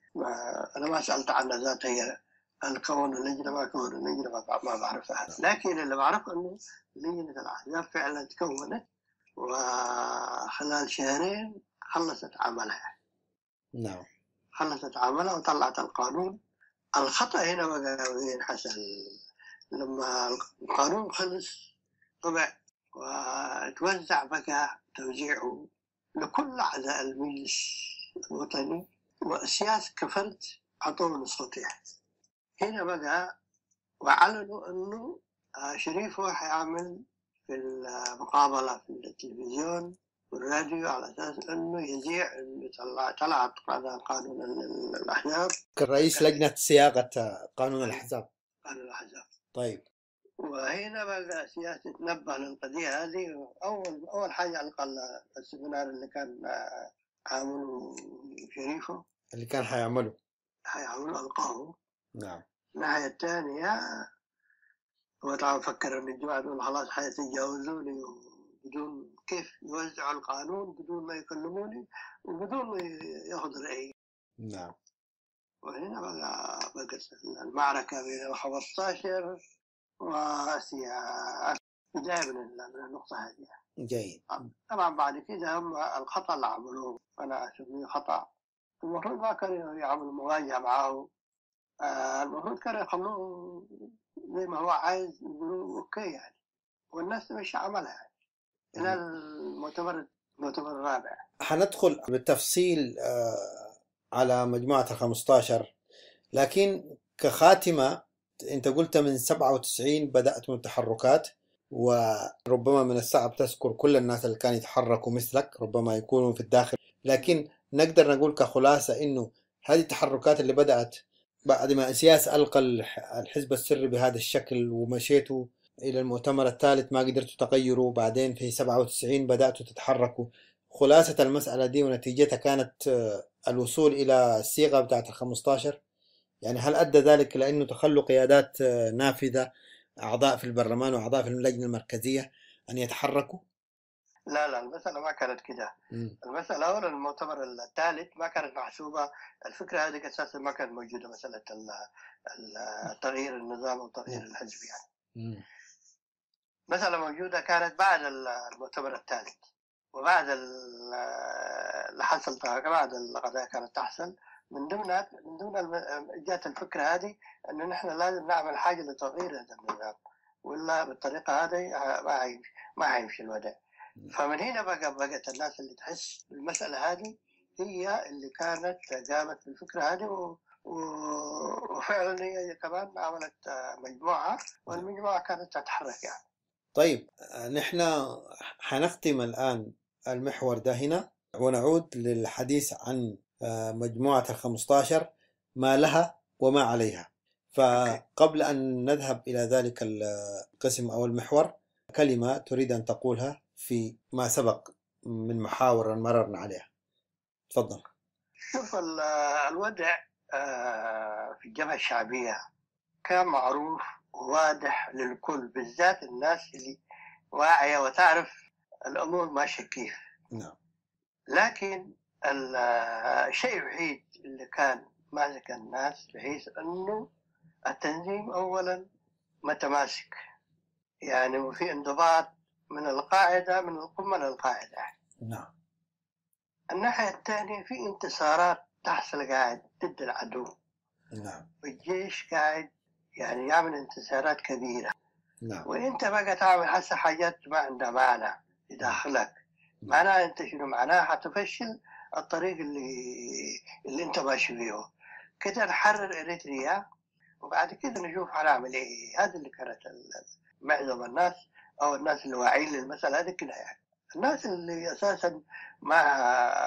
أنا ما سألت عنها ذات، هي الكون اللجنة ما كون اللجنة ما بعرفها، لكن اللي بعرفه إنه لجنة الأحزاب فعلا تكونت وخلال 2 شهر خلصت عملها. نعم خلصت عملها وطلعت القانون. الخطأ هنا بقى وين حصل؟ لما القانون خلص طبع وتوزع بقى توزيعه لكل أعضاء المجلس الوطني، والسياسة كفرد عطوه نسختين. هنا بقى وأعلنوا إنه شريف هو حيعمل في المقابلة في التلفزيون والراديو على أساس إنه يذيع إنه طلعت قانون الأحزاب كرئيس لجنة صياغة قانون الأحزاب. قانون الأحزاب. طيب وهنا بقى سياسة تنبه للقضية هذه. أول حاجة ألقى السيمينار اللي كان عامله شريفه اللي كان حيعمله ألقاه. نعم. الناحية الثانية هو طبعا فكر إن الجماعة دول خلاص حيتجاوزوني بدون كيف يوزعوا القانون بدون ما يكلموني وبدون ما ياخذ رأيي. نعم. وهنا بقى المعركة بين 15 وسياسة بداية من النقطة هذه. جيد. طبعا بعد كده هم الخطأ اللي عملوه أنا أسميه خطأ. المفروض ما كانوا يعملوا مواجهة معه. المفروض كانوا يخلوه زي ما هو عايز، يقولوا أوكي يعني، والناس تمشي عملها يعني. إلى المؤتمر الرابع حندخل بالتفصيل على مجموعة 15، لكن كخاتمة أنت قلت من 97 بدأت من التحركات، وربما من الصعب تذكر كل الناس اللي كانوا يتحركوا مثلك، ربما يكونوا في الداخل، لكن نقدر نقول كخلاصة إنه هذه التحركات اللي بدأت بعد ما سياس ألقى الحزب السري بهذا الشكل ومشيتوا إلى المؤتمر الثالث ما قدرتوا تغيروا، بعدين في 97 بدأتوا تتحركوا. خلاصة المسألة دي ونتيجتها كانت الوصول إلى الصيغة بتاعت 15. يعني هل أدى ذلك لأنه تخلوا قيادات نافذة، أعضاء في البرلمان وأعضاء في اللجنة المركزية أن يتحركوا؟ لا المسألة ما كانت كده. المسألة أولا المؤتمر الثالث ما كانت محسوبة. الفكرة هذه أساسا ما كانت موجودة، مسألة تغيير النظام وتغيير الحزب يعني. مسألة موجودة كانت بعد المؤتمر الثالث، وبعد اللي حصل بعد القضايا كانت تحصل. من ضمن جات الفكرة هذه أنه نحن لازم نعمل حاجة لتغيير هذا النظام، ولا بالطريقة هذه ما هيمشي الوضع. فمن هنا بقت الناس اللي تحس بالمسألة هذه هي اللي كانت قامت بالفكرة هذه، وفعلا هي كمان عملت مجموعة، والمجموعة كانت تتحرك يعني. طيب نحن حنختم الآن المحور ده هنا، ونعود للحديث عن مجموعة ال15 ما لها وما عليها. فقبل أن نذهب إلى ذلك القسم أو المحور، كلمة تريد أن تقولها في ما سبق من محاور مررنا عليها، تفضل. شوف الوضع في الجبهة الشعبية كان معروف وواضح للكل، بالذات الناس اللي واعية وتعرف الأمور ماشية كيف. نعم. لكن الشيء الوحيد اللي كان ماسك الناس بحيث أنه التنظيم أولا متماسك، يعني وفي انضباط من القاعدة، من القمة للقاعدة. نعم. الناحية الثانية في انتصارات تحصل قاعد ضد العدو. نعم. والجيش قاعد يعني يعمل انتصارات كبيرة. نعم. وانت بقى تعمل هسه حاجات ما عندها معنى يداخلك. معناها انت شنو؟ معناها حتفشل الطريق اللي انت ماشي فيه. كده نحرر اريتريا وبعد كده نشوف هنعمل ايه. هذا اللي كانت معظم الناس او الناس اللي واعيين للمسألة هذه كده يعني. الناس اللي اساسا ما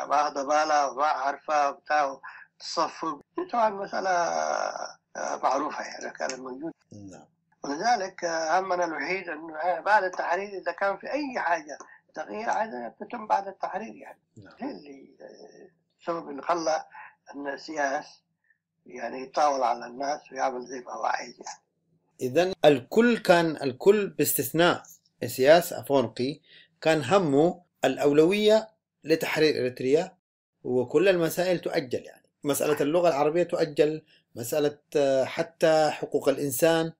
واخده بالها وما عارفه بتاع تصفق، طبعا مسألة معروفة يعني كانت موجودة. نعم. ولذلك همنا الوحيد انه بعد التحرير اذا كان في اي حاجه تغيير عايزه تتم بعد التحرير يعني. نعم. اللي السبب اللي خلى ان السياسي يعني يطاول على الناس ويعمل زي ما هو عايز يعني. إذن الكل باستثناء سياس أفونقي كان همه الأولوية لتحرير إريتريا، وكل المسائل تؤجل، يعني مسألة اللغة العربية تؤجل، مسألة حتى حقوق الإنسان،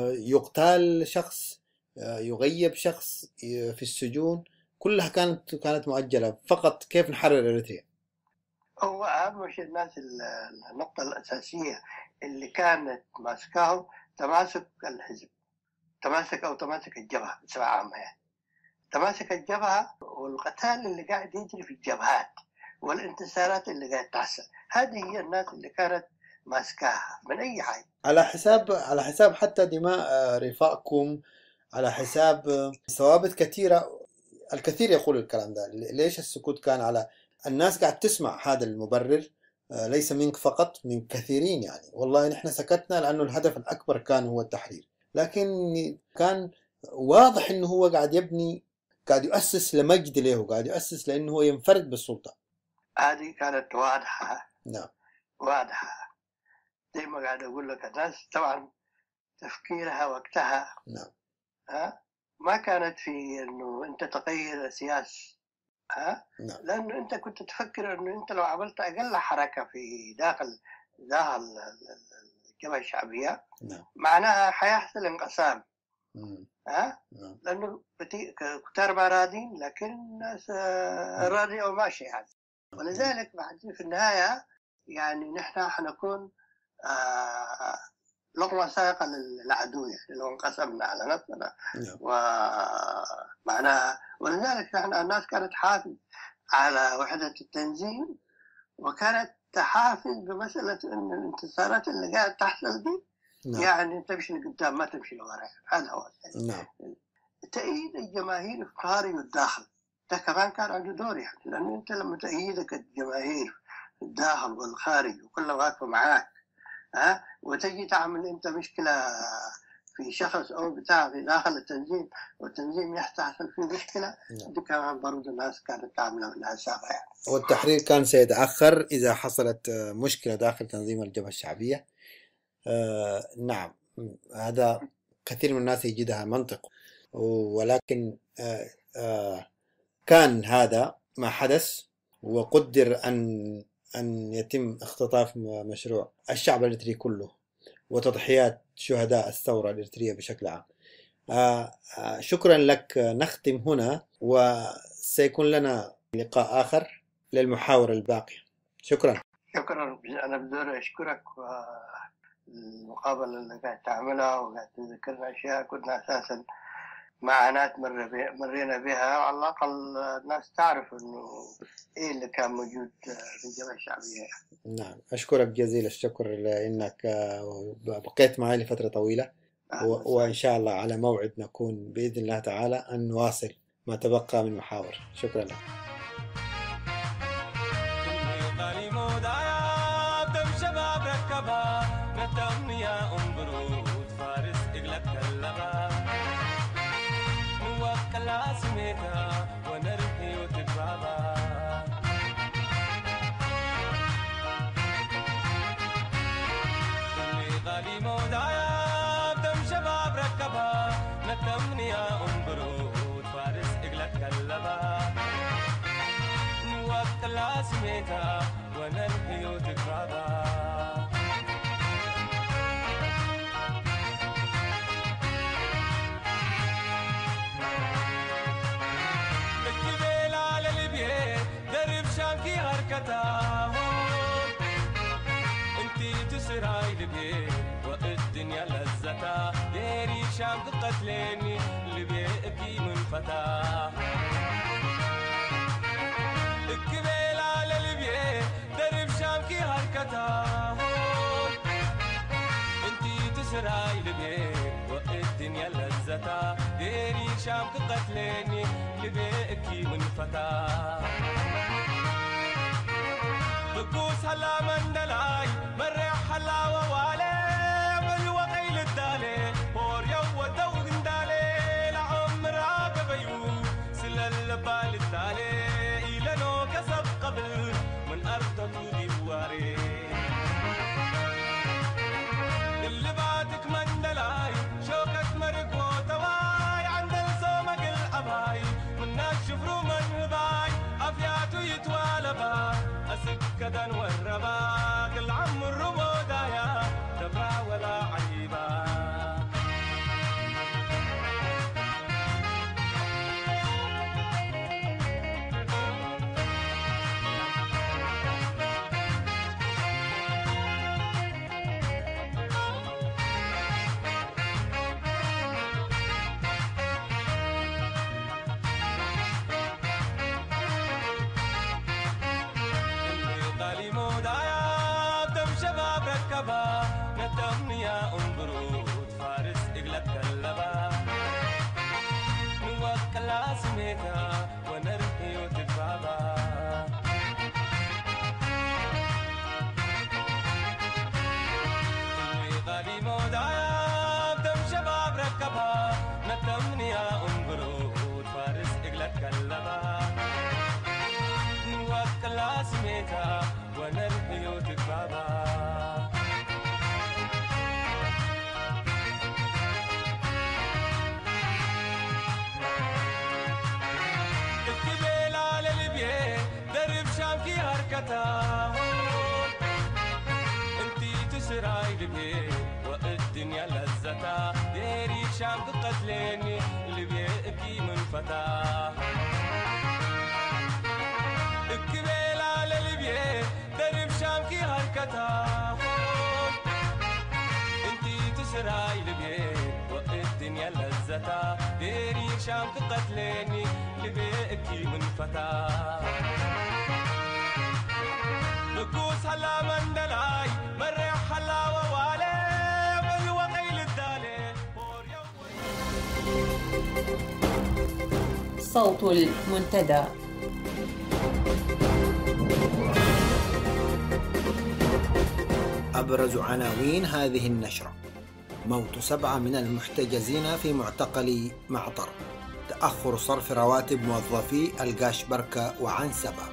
يقتل شخص، يغيب شخص في السجون، كلها كانت مؤجلة. فقط كيف نحرر إريتريا. هو أهم شيء الناس النقطة الأساسية اللي كانت ماسكاه تماسك الحزب، تماسك الجبهة بصفة عامة يعني. تماسك الجبهة والقتال اللي قاعد يجري في الجبهات والانتصارات اللي قاعد تحصل، هذه هي الناس اللي كانت ماسكاها من أي حاجة، على حساب حتى دماء رفاقكم، على حساب ثوابت كثيرة. الكثير يقول الكلام ده. ليش السكوت كان على الناس قاعد تسمع هذا المبرر؟ ليس منك فقط، من كثيرين يعني. والله نحن سكتنا لأنه الهدف الأكبر كان هو التحرير، لكن كان واضح أنه هو قاعد يبني، قاعد يؤسس لمجد له، قاعد يؤسس لأنه هو ينفرد بالسلطة. هذه كانت واضحة. نعم. واضحة زي ما قاعد أقول لك. الناس طبعا تفكيرها وقتها نعم. ما كانت في إنه أنت تغير السياسة. نعم. لأنه أنت كنت تفكر إنه أنت لو عملت أقل حركة في داخل الجبهة الشعبية، نعم. معناها حيحصل انقسام. نعم. لأنه كتار ما راضين، لكن الناس راضية وماشية يعني. ولذلك بعد في النهاية يعني نحن حنكون لقمة سائقة للعدو يعني لو انقسمنا على نفسنا. ومعناها ولذلك نحن الناس كانت حافظ على وحدة التنظيم، وكانت تحافظ بمسألة أن الانتصارات اللي قاعد تحصل دي يعني تمشي لقدام ما تمشي لورا. هذا هو تأييد الجماهير في الخارج والداخل. ده كمان كان عنده دور يعني، لأنه أنت لما تأييدك الجماهير في الداخل والخارج وكلها واقفة معاك وتجي تعمل أنت مشكلة في شخص أو بتاع في داخل التنظيم والتنظيم يحصل فيه مشكلة، دي كمان برضه الناس كانت تعملها من هالسابة يعني. والتحرير كان سيتأخر إذا حصلت مشكلة داخل تنظيم الجبهة الشعبية. نعم، هذا كثير من الناس يجدها منطق، ولكن كان هذا ما حدث، وقدر أن يتم اختطاف مشروع الشعب الإريتري كله وتضحيات شهداء الثورة الإريترية بشكل عام. شكرا لك. نختم هنا، وسيكون لنا لقاء آخر للمحاور الباقية. شكرا. أنا بدور أشكرك المقابلة اللي قاعد تعملها وقاعد تذكرنا أشياء كنا أساسا معاناة مرينا بها، على الأقل الناس تعرف إنه إيه اللي كان موجود في الجبهة الشعبية. نعم، أشكرك جزيل الشكر لأنك بقيت معي لفترة طويلة، وإن شاء الله على موعد نكون بإذن الله تعالى أن نواصل ما تبقى من محاور. شكرا لك. انتي تسرعي لبيه والدنيا لذتها ديري شام قتليني لبيكي من فتاه الكبيل على لبيه درب شامكي هركتها انتي تسرعي لبيه والدنيا لذتها ديري شام قتليني لبيكي من فتاه بكوس هلا من دلاي مرح هلا ووالي بالوقيل الدالي بوريا ودوغ دالي لعمر عقبيو سلال بال الدالي إلى نو كسب قبل من أرض تودي بواري اللي بعدك من دلاي شوكت مرق وتواي عند الصومق الأباي من ناس شفرو من باي أفياتو يتوالى باي أسكدا والربا كل عم الرمودايا تبع ولا عيبا نتمني يا أمبرود فارس إغلق كلبا نوكل عزميتا ونرقي وتدفابا اللي غالي مودايا بدم شباب ركبها نتمني يا أمبرود فارس إغلق كلبا نوكل عزميتا ونرقي وتدفابا انتي تسرعي لبيه والدنيا لذتها ديري شام قتليني اللي بيبكي من فتاه الكبيل على لبيه درب شامكي هركتها انتي تسرعي لبيه والدنيا لذتها ديري شام قتليني اللي بيبكي من فتاه بكوس هلا من دلاي مرح هلا ووالي بالوقيل الدالي صوت المنتدى. أبرز عناوين هذه النشرة: موت 7 من المحتجزين في معتقل معطر، تأخر صرف رواتب موظفي القاشبركة وعنسبة،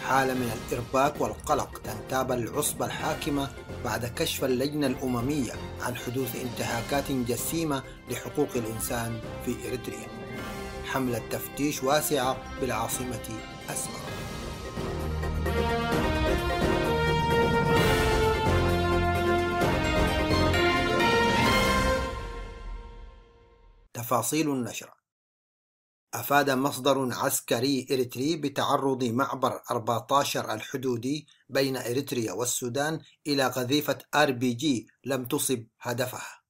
حالة من الإرباك والقلق تنتاب العصبة الحاكمة بعد كشف اللجنة الأممية عن حدوث انتهاكات جسيمة لحقوق الإنسان في إريتريا، حملة تفتيش واسعة بالعاصمة أسمرا. تفاصيل النشرة: أفاد مصدر عسكري إريتري بتعرض معبر 14 الحدودي بين إريتريا والسودان إلى قذيفة RPG لم تصب هدفها.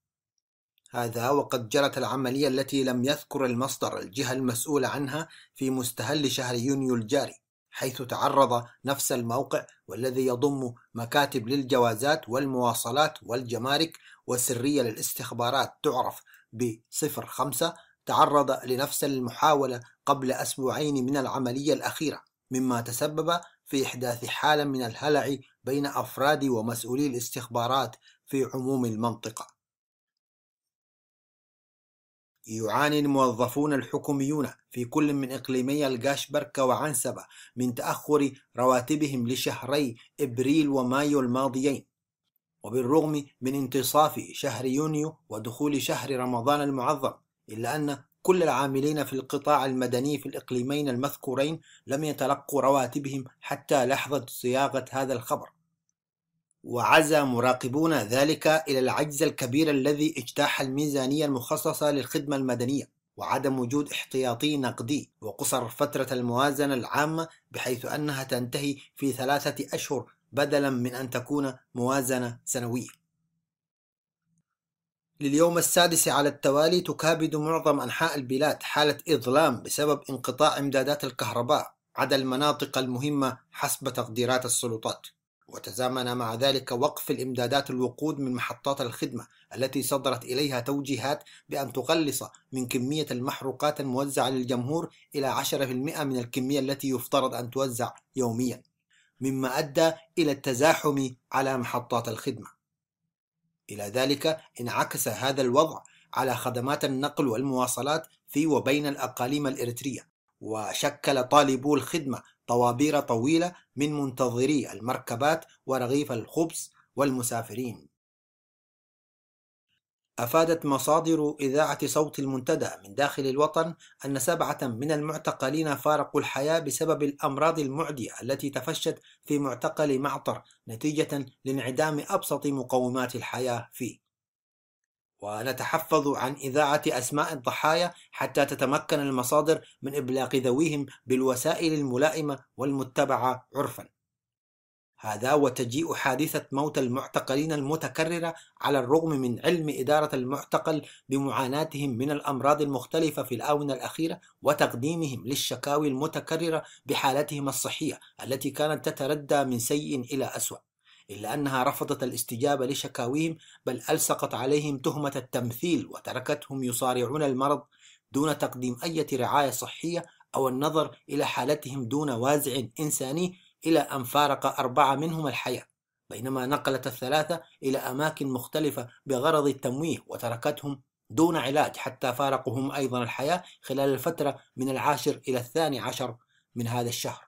هذا وقد جرت العملية التي لم يذكر المصدر الجهة المسؤولة عنها في مستهل شهر يونيو الجاري، حيث تعرض نفس الموقع والذي يضم مكاتب للجوازات والمواصلات والجمارك وسرية للاستخبارات تعرف ب05 تعرض لنفس المحاولة قبل أسبوعين من العملية الأخيرة، مما تسبب في إحداث حالة من الهلع بين أفراد ومسؤولي الاستخبارات في عموم المنطقة. يعاني الموظفون الحكوميون في كل من إقليمي القاشبركة وعنسبة من تأخر رواتبهم لشهري إبريل ومايو الماضيين، وبالرغم من انتصاف شهر يونيو ودخول شهر رمضان المعظم، إلا أن كل العاملين في القطاع المدني في الإقليمين المذكورين لم يتلقوا رواتبهم حتى لحظة صياغة هذا الخبر. وعزى مراقبون ذلك إلى العجز الكبير الذي اجتاح الميزانية المخصصة للخدمة المدنية، وعدم وجود احتياطي نقدي، وقصر فترة الموازنة العامة بحيث أنها تنتهي في 3 أشهر بدلا من أن تكون موازنة سنوية. لليوم السادس على التوالي تكابد معظم أنحاء البلاد حالة إظلام بسبب انقطاع إمدادات الكهرباء عدا المناطق المهمة حسب تقديرات السلطات، وتزامن مع ذلك وقف الإمدادات الوقود من محطات الخدمة التي صدرت إليها توجيهات بأن تقلص من كمية المحروقات الموزعة للجمهور إلى 10% من الكمية التي يفترض أن توزع يوميا، مما أدى إلى التزاحم على محطات الخدمة. إلى ذلك انعكس هذا الوضع على خدمات النقل والمواصلات في وبين الأقاليم الإريترية، وشكل طالبو الخدمة طوابير طويلة من منتظري المركبات ورغيف الخبز والمسافرين. أفادت مصادر إذاعة صوت المنتدى من داخل الوطن أن 7 من المعتقلين فارقوا الحياة بسبب الأمراض المعدية التي تفشت في معتقل معطر نتيجة لانعدام أبسط مقومات الحياة فيه. ونتحفظ عن إذاعة أسماء الضحايا حتى تتمكن المصادر من إبلاغ ذويهم بالوسائل الملائمة والمتبعة عرفا. هذا وتجيء حادثة موت المعتقلين المتكررة على الرغم من علم إدارة المعتقل بمعاناتهم من الأمراض المختلفة في الآونة الأخيرة، وتقديمهم للشكاوي المتكررة بحالتهم الصحية التي كانت تتردى من سيء إلى أسوأ، إلا أنها رفضت الاستجابة لشكاويهم، بل ألصقت عليهم تهمة التمثيل وتركتهم يصارعون المرض دون تقديم أي رعاية صحية أو النظر إلى حالتهم دون وازع إنساني، إلى أن فارق 4 منهم الحياة، بينما نقلت 3 إلى أماكن مختلفة بغرض التمويه وتركتهم دون علاج حتى فارقهم أيضا الحياة خلال الفترة من 10 إلى 12 من هذا الشهر.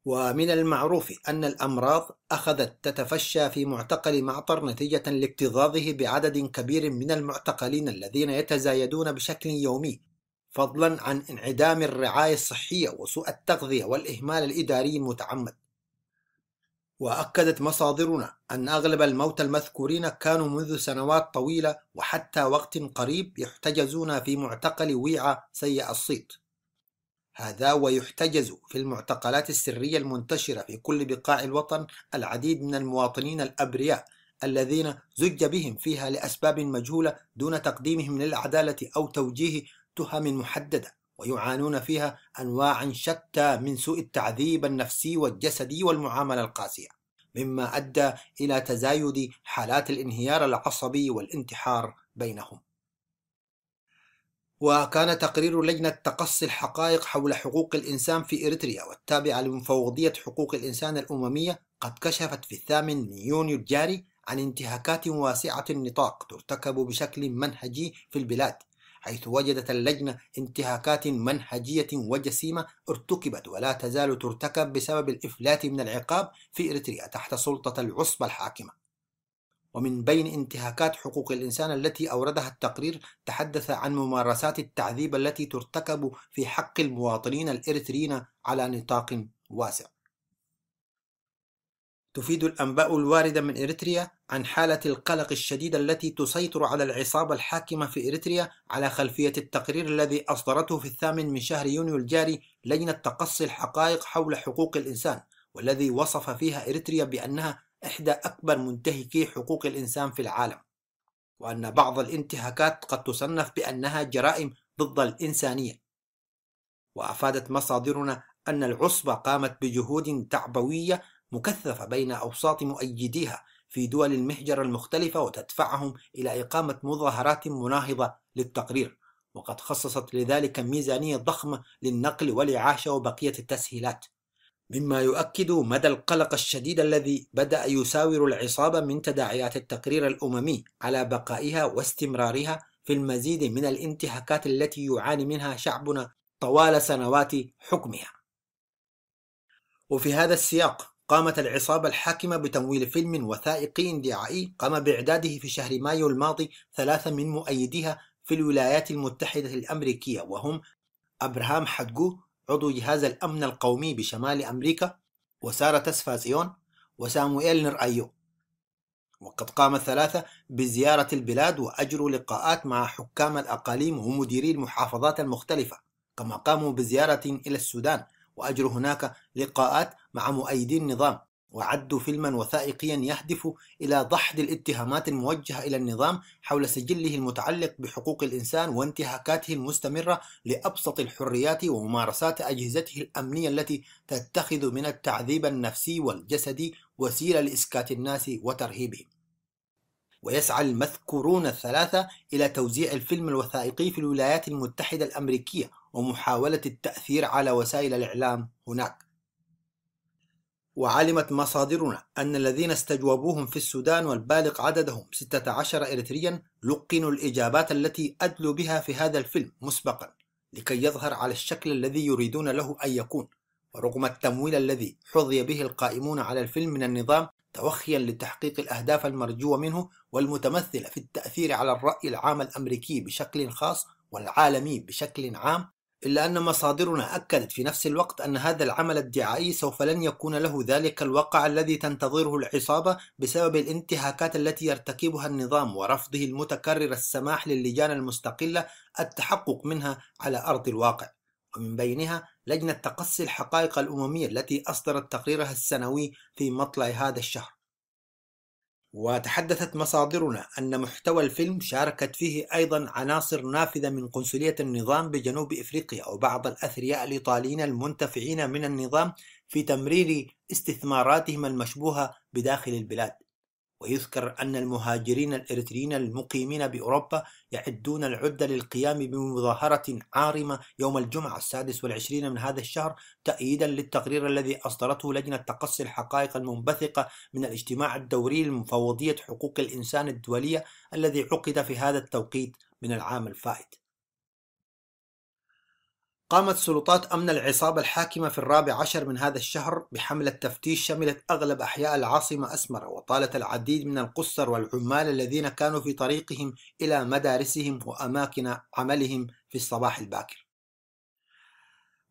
ومن المعروف أن الأمراض أخذت تتفشى في معتقل معطر نتيجة لاكتظاظه بعدد كبير من المعتقلين الذين يتزايدون بشكل يومي، فضلا عن انعدام الرعاية الصحية وسوء التغذية والإهمال الإداري المتعمد. وأكدت مصادرنا أن أغلب الموتى المذكورين كانوا منذ سنوات طويلة وحتى وقت قريب يحتجزون في معتقل ويعة سيء الصيت. هذا ويحتجز في المعتقلات السرية المنتشرة في كل بقاع الوطن العديد من المواطنين الأبرياء الذين زج بهم فيها لأسباب مجهولة دون تقديمهم للعدالة أو توجيه تهم محددة، ويعانون فيها أنواع شتى من سوء التعذيب النفسي والجسدي والمعاملة القاسية، مما أدى إلى تزايد حالات الانهيار العصبي والانتحار بينهم. وكان تقرير لجنة تقصي الحقائق حول حقوق الإنسان في إريتريا والتابعة لمفوضية حقوق الإنسان الأممية قد كشفت في 8 من يونيو الجاري عن انتهاكات واسعة النطاق ترتكب بشكل منهجي في البلاد، حيث وجدت اللجنة انتهاكات منهجية وجسيمة ارتكبت ولا تزال ترتكب بسبب الإفلات من العقاب في إريتريا تحت سلطة العصبة الحاكمة. ومن بين انتهاكات حقوق الإنسان التي أوردها التقرير تحدث عن ممارسات التعذيب التي ترتكب في حق المواطنين الإريتريين على نطاق واسع. تفيد الأنباء الواردة من إريتريا عن حالة القلق الشديد التي تسيطر على العصابة الحاكمة في إريتريا على خلفية التقرير الذي أصدرته في 8 من شهر يونيو الجاري لجنة تقصي الحقائق حول حقوق الإنسان، والذي وصف فيها إريتريا بأنها إحدى أكبر منتهكي حقوق الإنسان في العالم. وأن بعض الانتهاكات قد تصنف بأنها جرائم ضد الإنسانية. وأفادت مصادرنا أن العصبة قامت بجهود تعبوية مكثفة بين أوساط مؤيديها في دول المهجر المختلفة، وتدفعهم إلى إقامة مظاهرات مناهضة للتقرير، وقد خصصت لذلك ميزانية ضخمة للنقل والإعاشة وبقية التسهيلات، مما يؤكد مدى القلق الشديد الذي بدأ يساور العصابة من تداعيات التقرير الأممي على بقائها واستمرارها في المزيد من الانتهاكات التي يعاني منها شعبنا طوال سنوات حكمها. وفي هذا السياق قامت العصابة الحاكمة بتمويل فيلم وثائقي دعائي قام بإعداده في شهر مايو الماضي 3 من مؤيديها في الولايات المتحدة الأمريكية، وهم أبراهام حدقو عضو جهاز الأمن القومي بشمال أمريكا، وسارة تسفازيون، وسامويل نرأيو. وقد قام الثلاثة بزيارة البلاد وأجروا لقاءات مع حكام الأقاليم ومديري المحافظات المختلفة، كما قاموا بزيارة إلى السودان وأجروا هناك لقاءات مع مؤيدي النظام، وعدوا فيلما وثائقيا يهدف إلى دحض الاتهامات الموجهة إلى النظام حول سجله المتعلق بحقوق الإنسان وانتهاكاته المستمرة لأبسط الحريات وممارسات أجهزته الأمنية التي تتخذ من التعذيب النفسي والجسدي وسيلة لإسكات الناس وترهيبهم. ويسعى المذكورون الثلاثة إلى توزيع الفيلم الوثائقي في الولايات المتحدة الأمريكية ومحاولة التأثير على وسائل الإعلام هناك. وعلمت مصادرنا أن الذين استجوبوهم في السودان والبالغ عددهم 16 إريتريا لقنوا الإجابات التي أدلوا بها في هذا الفيلم مسبقا لكي يظهر على الشكل الذي يريدون له أن يكون، ورغم التمويل الذي حظي به القائمون على الفيلم من النظام توخيا لتحقيق الأهداف المرجوة منه والمتمثلة في التأثير على الرأي العام الأمريكي بشكل خاص والعالمي بشكل عام، إلا أن مصادرنا أكدت في نفس الوقت أن هذا العمل الدعائي سوف لن يكون له ذلك الوقع الذي تنتظره العصابة بسبب الانتهاكات التي يرتكبها النظام ورفضه المتكرر السماح للجان المستقلة التحقق منها على أرض الواقع، ومن بينها لجنة تقصي الحقائق الأممية التي أصدرت تقريرها السنوي في مطلع هذا الشهر. وتحدثت مصادرنا أن محتوى الفيلم شاركت فيه أيضا عناصر نافذة من قنصلية النظام بجنوب إفريقيا وبعض الأثرياء الإيطاليين المنتفعين من النظام في تمرير استثماراتهم المشبوهة بداخل البلاد. ويذكر أن المهاجرين الإريتريين المقيمين بأوروبا يعدون العدة للقيام بمظاهرة عارمة يوم الجمعة 26 من هذا الشهر تأييدا للتقرير الذي أصدرته لجنة تقصي الحقائق المنبثقة من الاجتماع الدوري لمفوضية حقوق الإنسان الدولية الذي عقد في هذا التوقيت من العام الفائت. قامت سلطات أمن العصابة الحاكمة في 14 من هذا الشهر بحملة تفتيش شملت أغلب أحياء العاصمة أسمرة، وطالت العديد من القُصّر والعمال الذين كانوا في طريقهم إلى مدارسهم وأماكن عملهم في الصباح الباكر.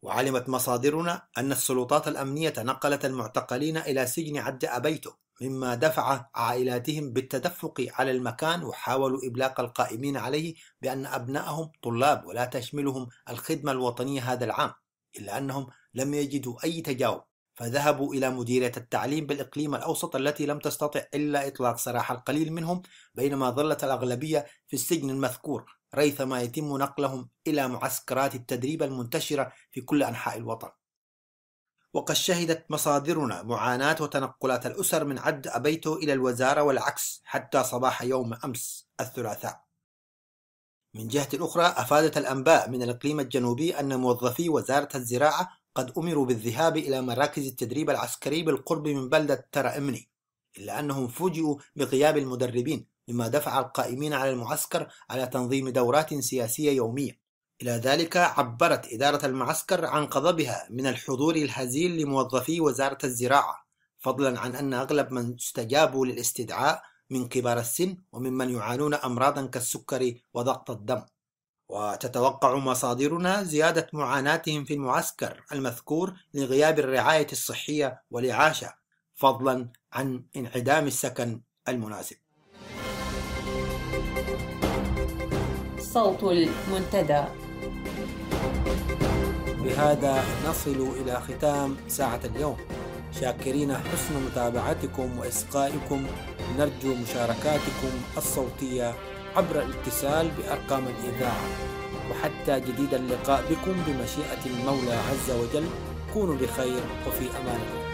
وعلمت مصادرنا أن السلطات الأمنية نقلت المعتقلين إلى سجن عد أبيتو، مما دفع عائلاتهم بالتدفق على المكان، وحاولوا إبلاغ القائمين عليه بأن أبنائهم طلاب ولا تشملهم الخدمة الوطنية هذا العام، إلا أنهم لم يجدوا أي تجاوب، فذهبوا إلى مديرية التعليم بالإقليم الأوسط التي لم تستطع إلا إطلاق سراح القليل منهم، بينما ظلت الأغلبية في السجن المذكور ريثما يتم نقلهم إلى معسكرات التدريب المنتشرة في كل أنحاء الوطن. وقد شهدت مصادرنا معاناة وتنقلات الأسر من عد أبيتو إلى الوزارة والعكس حتى صباح يوم أمس الثلاثاء. من جهة أخرى أفادت الأنباء من الإقليم الجنوبي أن موظفي وزارة الزراعة قد أمروا بالذهاب إلى مراكز التدريب العسكري بالقرب من بلدة ترأمني، إلا أنهم فوجئوا بغياب المدربين، مما دفع القائمين على المعسكر على تنظيم دورات سياسية يومية. إلى ذلك عبرت إدارة المعسكر عن غضبها من الحضور الهزيل لموظفي وزارة الزراعة، فضلا عن أن أغلب من استجابوا للاستدعاء من كبار السن وممن يعانون أمراضا كالسكري وضغط الدم. وتتوقع مصادرنا زيادة معاناتهم في المعسكر المذكور لغياب الرعاية الصحية والإعاشة، فضلا عن انعدام السكن المناسب. صوت المنتدى. بهذا نصل إلى ختام ساعة اليوم. شاكرين حسن متابعتكم وإصغائكم. نرجو مشاركاتكم الصوتية عبر الاتصال بأرقام الإذاعة. وحتى جديد اللقاء بكم بمشيئة المولى عز وجل، كونوا بخير وفي أمان الله.